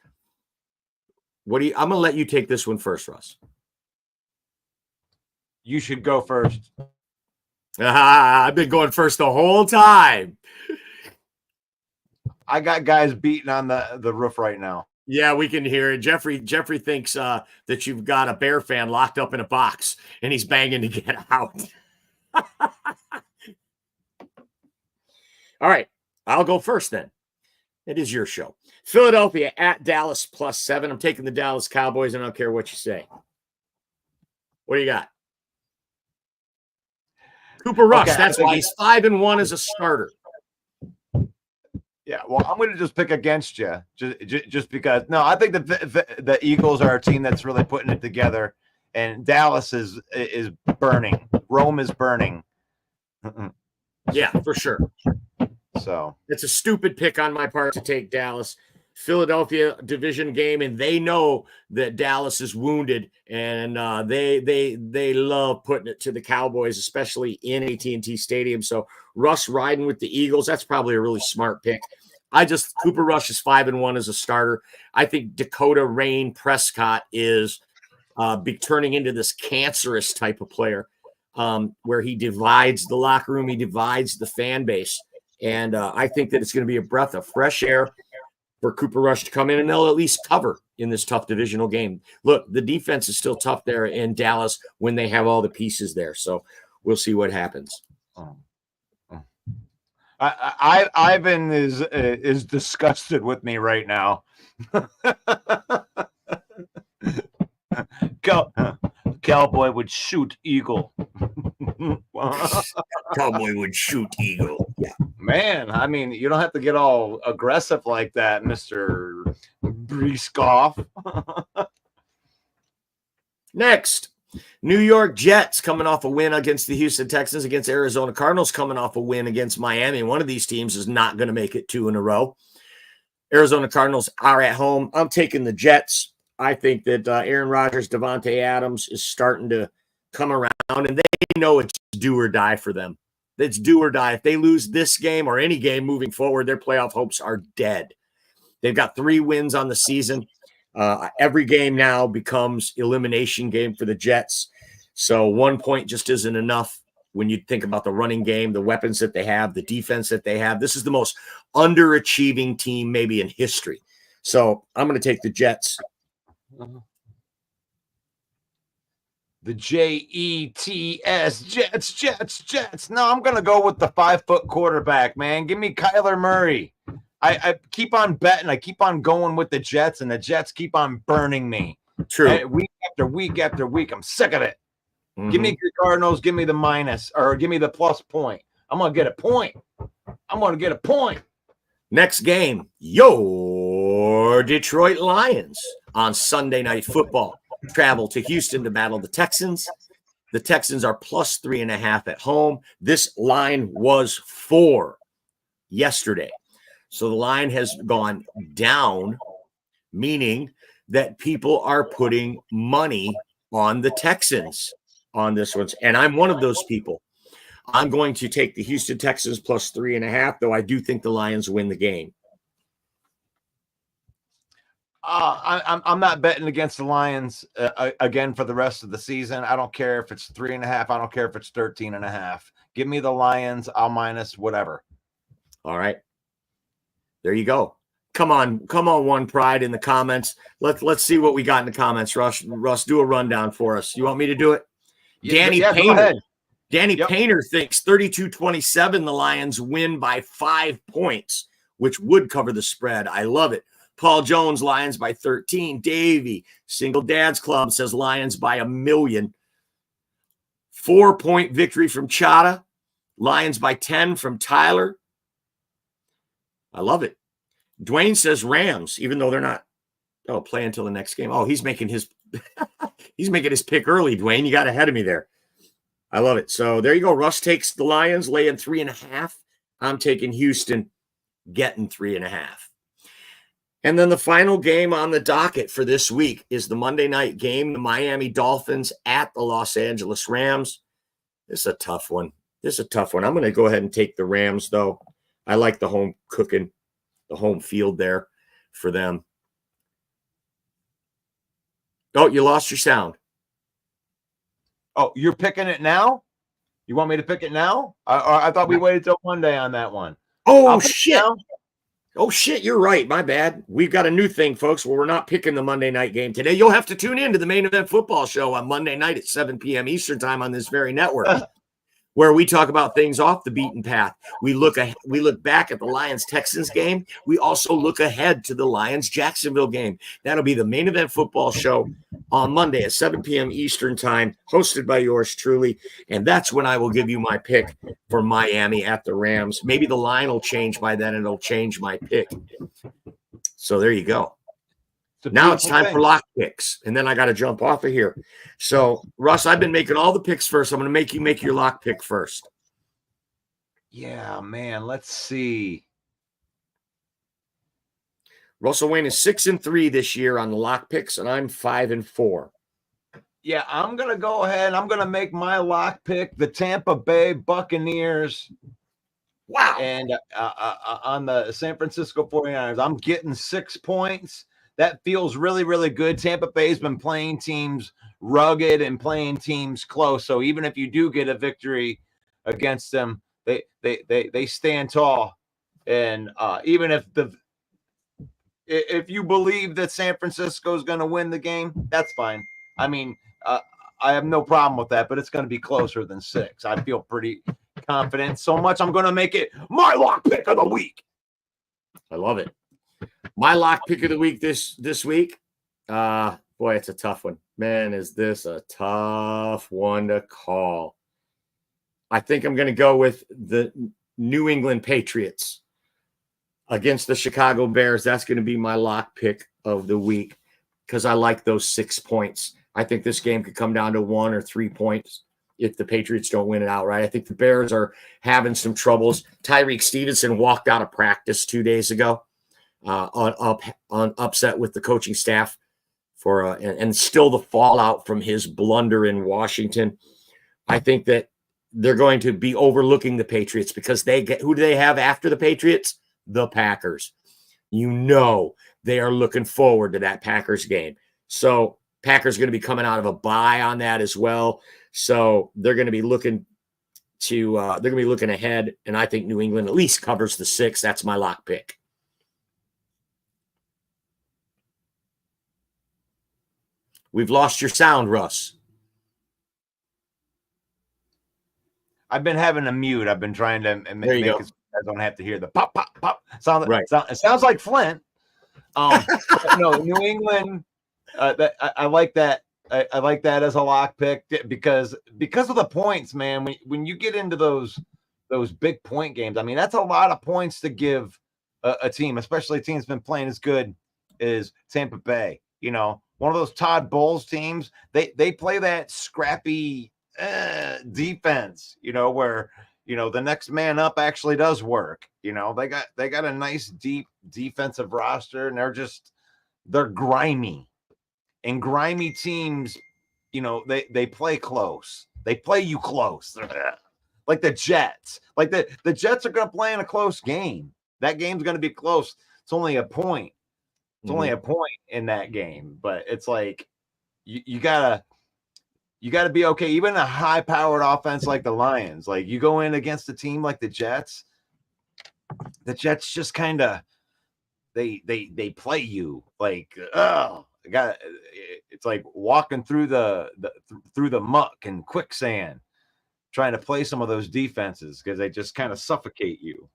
I'm going to let you take this one first, Russ. You should go first. I've been going first the whole time. I got guys beating on the roof right now. Yeah, we can hear it. Jeffrey thinks that you've got a Bear fan locked up in a box and he's banging to get out. All right, I'll go first then. It is your show. Philadelphia at Dallas plus 7. I'm taking the Dallas Cowboys, and I don't care what you say. What do you got? Cooper Rush. Okay, That's why he's 5-1 as a starter. Yeah, well, I'm going to just pick against you, just because. No, I think the Eagles are a team that's really putting it together, and Dallas is burning. Rome is burning. Yeah, for sure. So it's a stupid pick on my part to take Dallas. Philadelphia division game, and they know that Dallas is wounded, and they love putting it to the Cowboys, especially in AT&T Stadium. So Russ riding with the Eagles, that's probably a really smart pick. Cooper Rush is 5-1 as a starter. I think Dakota Rain Prescott is turning into this cancerous type of player where he divides the locker room, he divides the fan base. And I think that it's going to be a breath of fresh air for Cooper Rush to come in, and they'll at least cover in this tough divisional game. Look, the defense is still tough there in Dallas when they have all the pieces there. So we'll see what happens. Ivan is disgusted with me right now. Cowboy would shoot eagle. Cowboy would shoot eagle. Yeah. Man, I mean, you don't have to get all aggressive like that, Mr. Briskoff. Next, New York Jets coming off a win against the Houston Texans, against Arizona Cardinals coming off a win against Miami. One of these teams is not going to make it 2 in a row. Arizona Cardinals are at home. I'm taking the Jets. I think that Aaron Rodgers, Devontae Adams is starting to come around, and they know it's do or die for them. It's do or die. If they lose this game or any game moving forward, their playoff hopes are dead. They've got 3 wins on the season. Every game now becomes elimination game for the Jets. So 1 point just isn't enough when you think about the running game, the weapons that they have, the defense that they have. This is the most underachieving team maybe in history. So I'm going to take the Jets. The Jets, Jets. No, I'm going to go with the 5-foot quarterback, man. Give me Kyler Murray. I keep on betting. I keep on going with the Jets, and the Jets keep on burning me. True. Week after week after week. I'm sick of it. Mm-hmm. Give me the Cardinals. Give me the minus, or give me the plus point. I'm going to get a point. Next game, your Detroit Lions on Sunday Night Football travel to Houston to battle the Texans. The Texans are plus 3.5 at home. This line was 4 yesterday. So the line has gone down, meaning that people are putting money on the Texans on this one. And I'm one of those people. I'm going to take the Houston Texans plus 3.5, though I do think the Lions win the game. I'm not betting against the Lions again for the rest of the season. I don't care if it's 3.5. I don't care if it's 13.5. Give me the Lions. I'll minus whatever. All right. There you go. Come on, One Pride in the comments. Let's see what we got in the comments. Russ, do a rundown for us. You want me to do it? Danny Painter. Danny Painter thinks 32-27, the Lions win by 5 points, which would cover the spread. I love it. Paul Jones, Lions by 13. Davey, Single Dads Club, says Lions by 1,000,000. 4-point victory from Chata. Lions by 10 from Tyler. I love it. Dwayne says Rams, even though they're not play until the next game. Oh, he's making his He's making his pick early, Dwayne. You got ahead of me there. I love it. So there you go. Russ takes the Lions, laying 3.5. I'm taking Houston, getting 3.5. And then the final game on the docket for this week is the Monday night game, the Miami Dolphins at the Los Angeles Rams. This is a tough one. I'm going to go ahead and take the Rams, though. I like the home cooking, the home field there for them. Oh, you lost your sound. Oh, you're picking it now? You want me to pick it now? I thought we waited till Monday on that one. Oh, shit. Oh, shit, you're right. My bad. We've got a new thing, folks, where we're not picking the Monday night game today. You'll have to tune in to the Main Event Football Show on Monday night at 7 p.m. Eastern Time on this very network, where we talk about things off the beaten path. We look back at the Lions-Texans game. We also look ahead to the Lions-Jacksonville game. That'll be the Main Event Football Show on Monday at 7 p.m. Eastern Time, hosted by yours truly. And that's when I will give you my pick for Miami at the Rams. Maybe the line will change by then, and it'll change my pick. So there you go. Now it's time for lock picks, and then I got to jump off of here. So, Russ, I've been making all the picks first. I'm going to make you make your lock pick first. Yeah, man. Let's see. Russell Wayne is 6-3 this year on the lock picks, and I'm 5-4. Yeah, I'm going to go ahead. I'm going to make my lock pick the Tampa Bay Buccaneers. Wow. And on the San Francisco 49ers, I'm getting 6 points. That feels really, really good. Tampa Bay's been playing teams rugged and playing teams close. So even if you do get a victory against them, they stand tall. And even if you believe that San Francisco is going to win the game, that's fine. I mean, I have no problem with that, but it's going to be closer than 6. I feel pretty confident. So much I'm going to make it my lock pick of the week. I love it. My lock pick of the week this week. Boy, it's a tough one. Man, is this a tough one to call. I think I'm going to go with the New England Patriots against the Chicago Bears. That's going to be my lock pick of the week because I like those 6 points. I think this game could come down to 1 or 3 points if the Patriots don't win it outright. I think the Bears are having some troubles. Tyreek Stevenson walked out of practice 2 days ago. On upset with the coaching staff for and still the fallout from his blunder in Washington. I think that they're going to be overlooking the Patriots because who do they have after the Patriots? The Packers. You know they are looking forward to that Packers game. So Packers going to be coming out of a bye on that as well. So they're going to be looking ahead, and I think New England at least covers the 6. That's my lock pick. We've lost your sound, Russ. I've been having a mute. I've been trying to make it so I don't have to hear the pop, pop, pop. It sounds like Flint. No, New England. I like that. I like that as a lock pick because of the points, man. When you get into those big point games, I mean, that's a lot of points to give a team, especially a team that's been playing as good as Tampa Bay. You know, one of those Todd Bowles teams, they play that scrappy defense, you know, where, you know, the next man up actually does work. You know, they got a nice deep defensive roster, and they're grimy. And grimy teams, you know, they play close. They play you close. Like the Jets. Like the Jets are going to play in a close game. That game's going to be close. It's only a point. It's only a point in that game, but it's like you gotta be okay. Even a high-powered offense like the Lions, like you go in against a team like the Jets just kind of they play you like it's like walking through the muck and quicksand, trying to play some of those defenses because they just kind of suffocate you.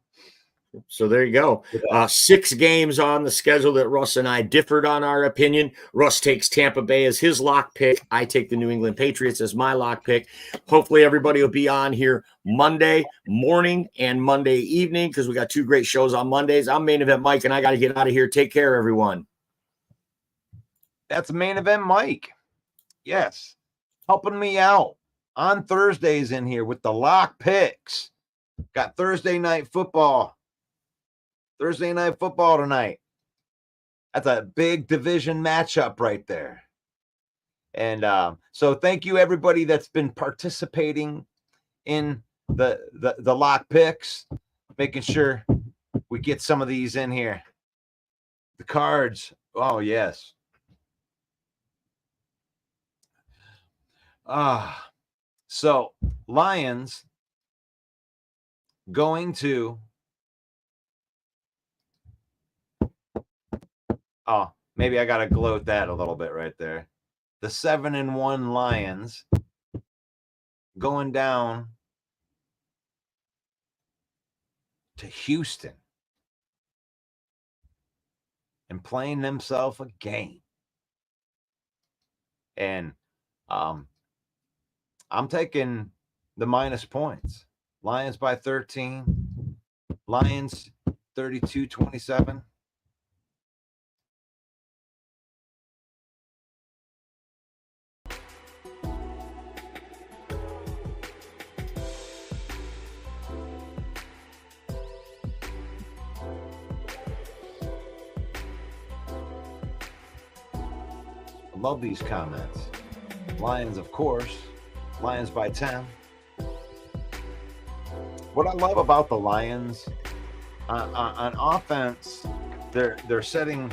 So there you go. 6 games on the schedule that Russ and I differed on our opinion. Russ takes Tampa Bay as his lock pick. I take the New England Patriots as my lock pick. Hopefully everybody will be on here Monday morning and Monday evening because we got 2 great shows on Mondays. I'm Main Event Mike, and I got to get out of here. Take care, everyone. That's Main Event Mike. Yes, helping me out on Thursdays in here with the lock picks. Got Thursday night football tonight. That's a big division matchup right there. And so thank you everybody that's been participating in the lock picks, making sure we get some of these in here. The cards. Oh, yes. So Lions going to maybe I gotta gloat that a little bit right there. The 7-1 Lions going down to Houston and playing themselves a game. And I'm taking the minus points. Lions by 13. Lions 32-27. I love these comments. Lions, of course. Lions by 10. What I love about the Lions on offense, they're setting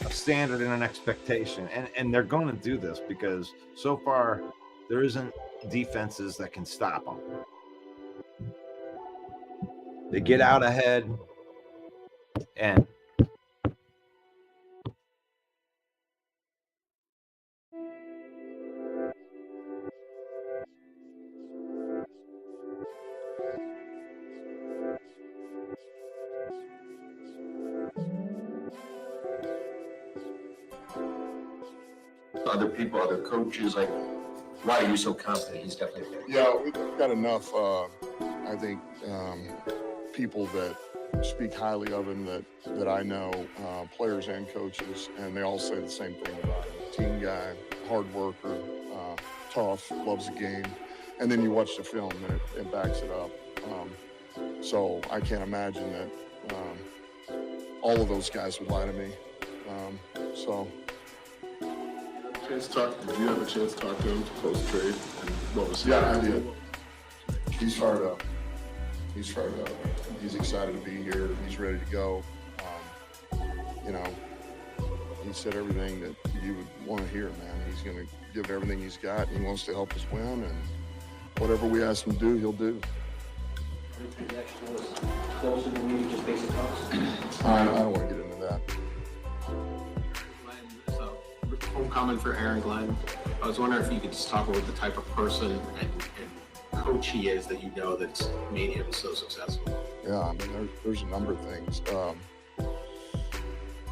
a standard and an expectation, and they're going to do this because so far there isn't defenses that can stop them. They get out ahead and other people, other coaches, like, why are you so confident he's definitely there? Yeah, we've got enough, I think, people that speak highly of him that I know, players and coaches, and they all say the same thing about him. Team guy, hard worker, tough, loves the game. And then you watch the film and it backs it up. So I can't imagine that all of those guys would lie to me. Did you have a chance to talk to him post-trade? And what was Yeah, I did. He's fired up. He's fired up. He's excited to be here. He's ready to go. You know, he said everything that you would want to hear, man. He's going to give everything he's got. He wants to help us win, and whatever we ask him to do, he'll do. I don't want to get into that. Home comment for Aaron Glenn. I was wondering if you could just talk about the type of person and coach he is that you know that's made him so successful. Yeah, I mean, there's a number of things.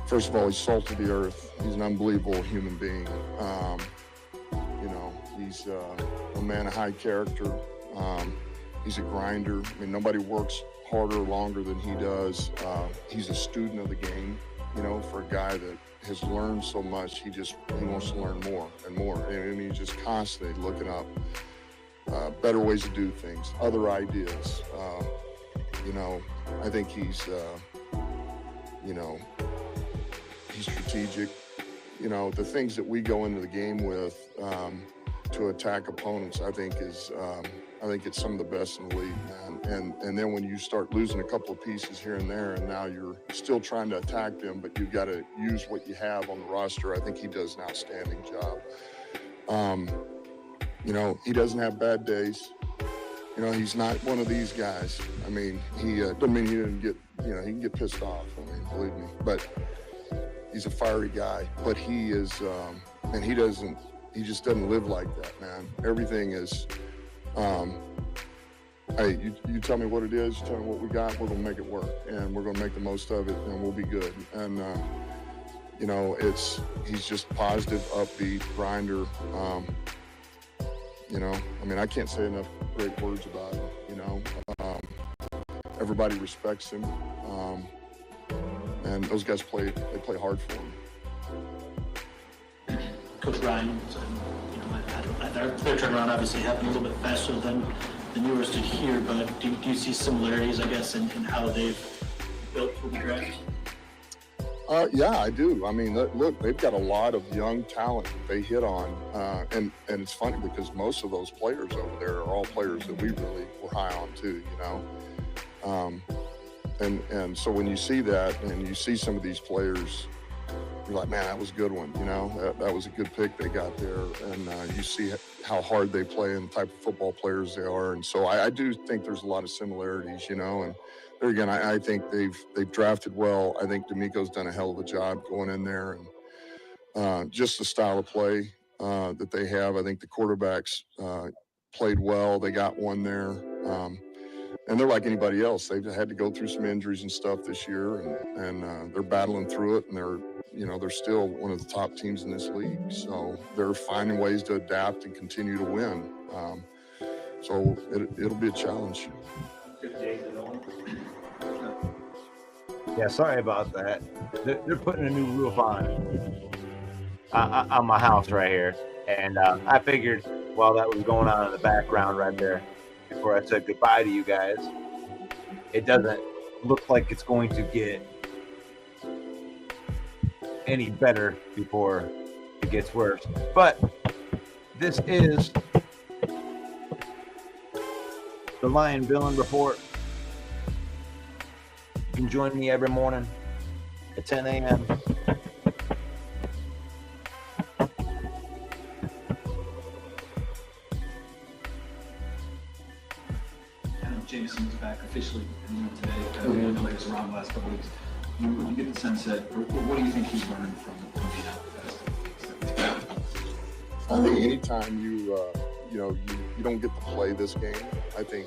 First of all, he's salt of the earth. He's an unbelievable human being. You know, he's a man of high character. He's a grinder. I mean, nobody works harder, longer than he does. He's a student of the game, you know, for a guy that has learned so much. He wants to learn more and more. And he's just constantly looking up better ways to do things, other ideas. You know, I think he's, you know, he's strategic. You know, the things that we go into the game with to attack opponents, I think is, I think it's some of the best in the league, man. And then when you start losing a couple of pieces here and there, and now you're still trying to attack them, but you've got to use what you have on the roster, I think he does an outstanding job. You know, he doesn't have bad days. You know, he's not one of these guys. I mean, he doesn't mean he didn't get, you know, he can get pissed off. I mean, believe me. But he's a fiery guy. But he is, and he just doesn't live like that, man. Everything is, hey, you tell me what it is, you tell me what we got, we're going to make it work. And we're going to make the most of it, and we'll be good. And, you know, he's just positive, upbeat, grinder. You know, I mean, I can't say enough great words about him, you know. Everybody respects him. And those guys play hard for him. Coach Ryan's, and their turnaround obviously happened a little bit faster than yours did here, but do you see similarities, I guess, in how they've built for the draft? Yeah, I do. I mean, look, they've got a lot of young talent that they hit on, and it's funny because most of those players over there are all players that we really were high on too, and so when you see that and you see some of these players, you're like, man, that was a good one, that was a good pick they got there, and you see how hard they play and the type of football players they are, and so I do think there's a lot of similarities, and there again, I think they've drafted well. I think D'Amico's done a hell of a job going in there, and just the style of play that they have. I think the quarterbacks played well. They got one there, and they're like anybody else. They've had to go through some injuries and stuff this year, and they're battling through it, and they're still one of the top teams in this league. So they're finding ways to adapt and continue to win. So it'll be a challenge. Yeah, sorry about that. They're putting a new roof on my house right here, and I figured while that was going on in the background right there, before I said goodbye to you guys, it doesn't look like it's going to get any better before it gets worse. But this is the Lion Villain Report. You can join me every morning at 10 a.m. Jameson's back officially today. I know he was around the last couple weeks. You get the sense that, what do you think he's learned from being out the past couple weeks? I think anytime you don't get to play this game, I think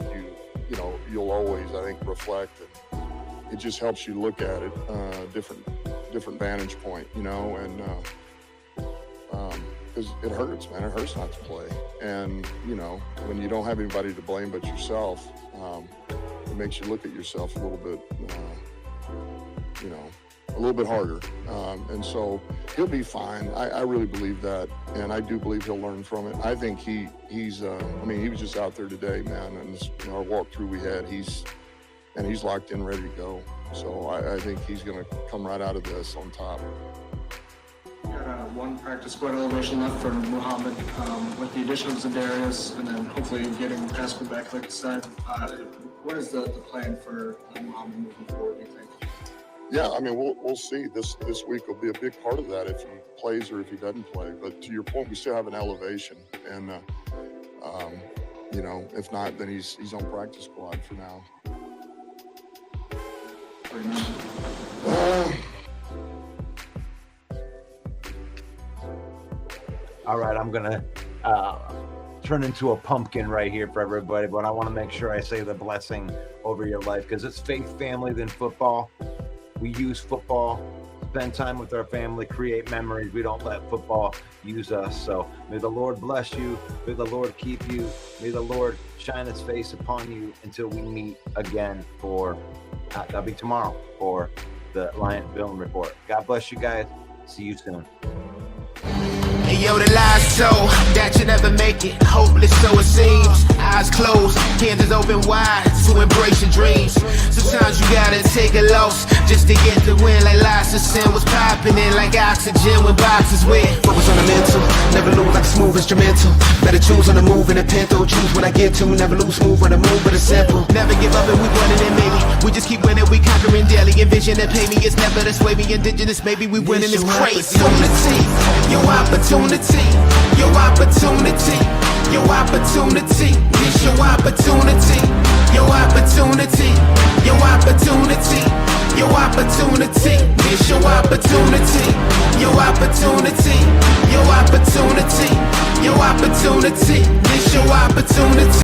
you'll always, I think, reflect, and it just helps you look at it different vantage point, and because it hurts, man. It hurts not to play, and when you don't have anybody to blame but yourself, it makes you look at yourself a little bit, a little bit harder, and so he'll be fine. I really believe that, and I do believe he'll learn from it. I think he was just out there today, man, and our walkthrough we had, he's locked in, ready to go. So I think he's going to come right out of this on top. Got one practice squad elevation left for Muhammad, with the addition of Zadarius, and then hopefully getting Pascal back, like you said. What is the plan for Muhammad moving forward, do you think? Yeah, I mean, we'll see. This week will be a big part of that if he plays or if he doesn't play. But to your point, we still have an elevation, and if not, then he's on practice squad for now. All right, I'm gonna turn into a pumpkin right here for everybody, but I want to make sure I say the blessing over your life, because it's faith, family, then football. We use football, spend time with our family, create memories. We don't let football use us. So may the Lord bless you. May the Lord keep you. May the Lord shine his face upon you until we meet again that'll be tomorrow for the Lion Villain Report. God bless you guys. See you soon. Hey yo, the lies so that you never make it, hopeless so it seems. Eyes closed, hands open wide to embrace your dreams. Sometimes you gotta take a loss just to get the win. Like lots of sin was popping in like oxygen when boxes wet. Focus on the mental, never lose like a smooth instrumental. Better choose on the move in a pinto. Choose when I get to, never lose smooth on the move, but it's simple. Never give up and we running it, maybe. We just keep winning, we conquering daily. Envision that pay me, it's never this way. We indigenous, maybe we winning this crazy. Your opportunity, your opportunity, your opportunity, this your opportunity, your opportunity, your opportunity, your opportunity, this your opportunity, your opportunity, your opportunity, your opportunity, this your opportunity.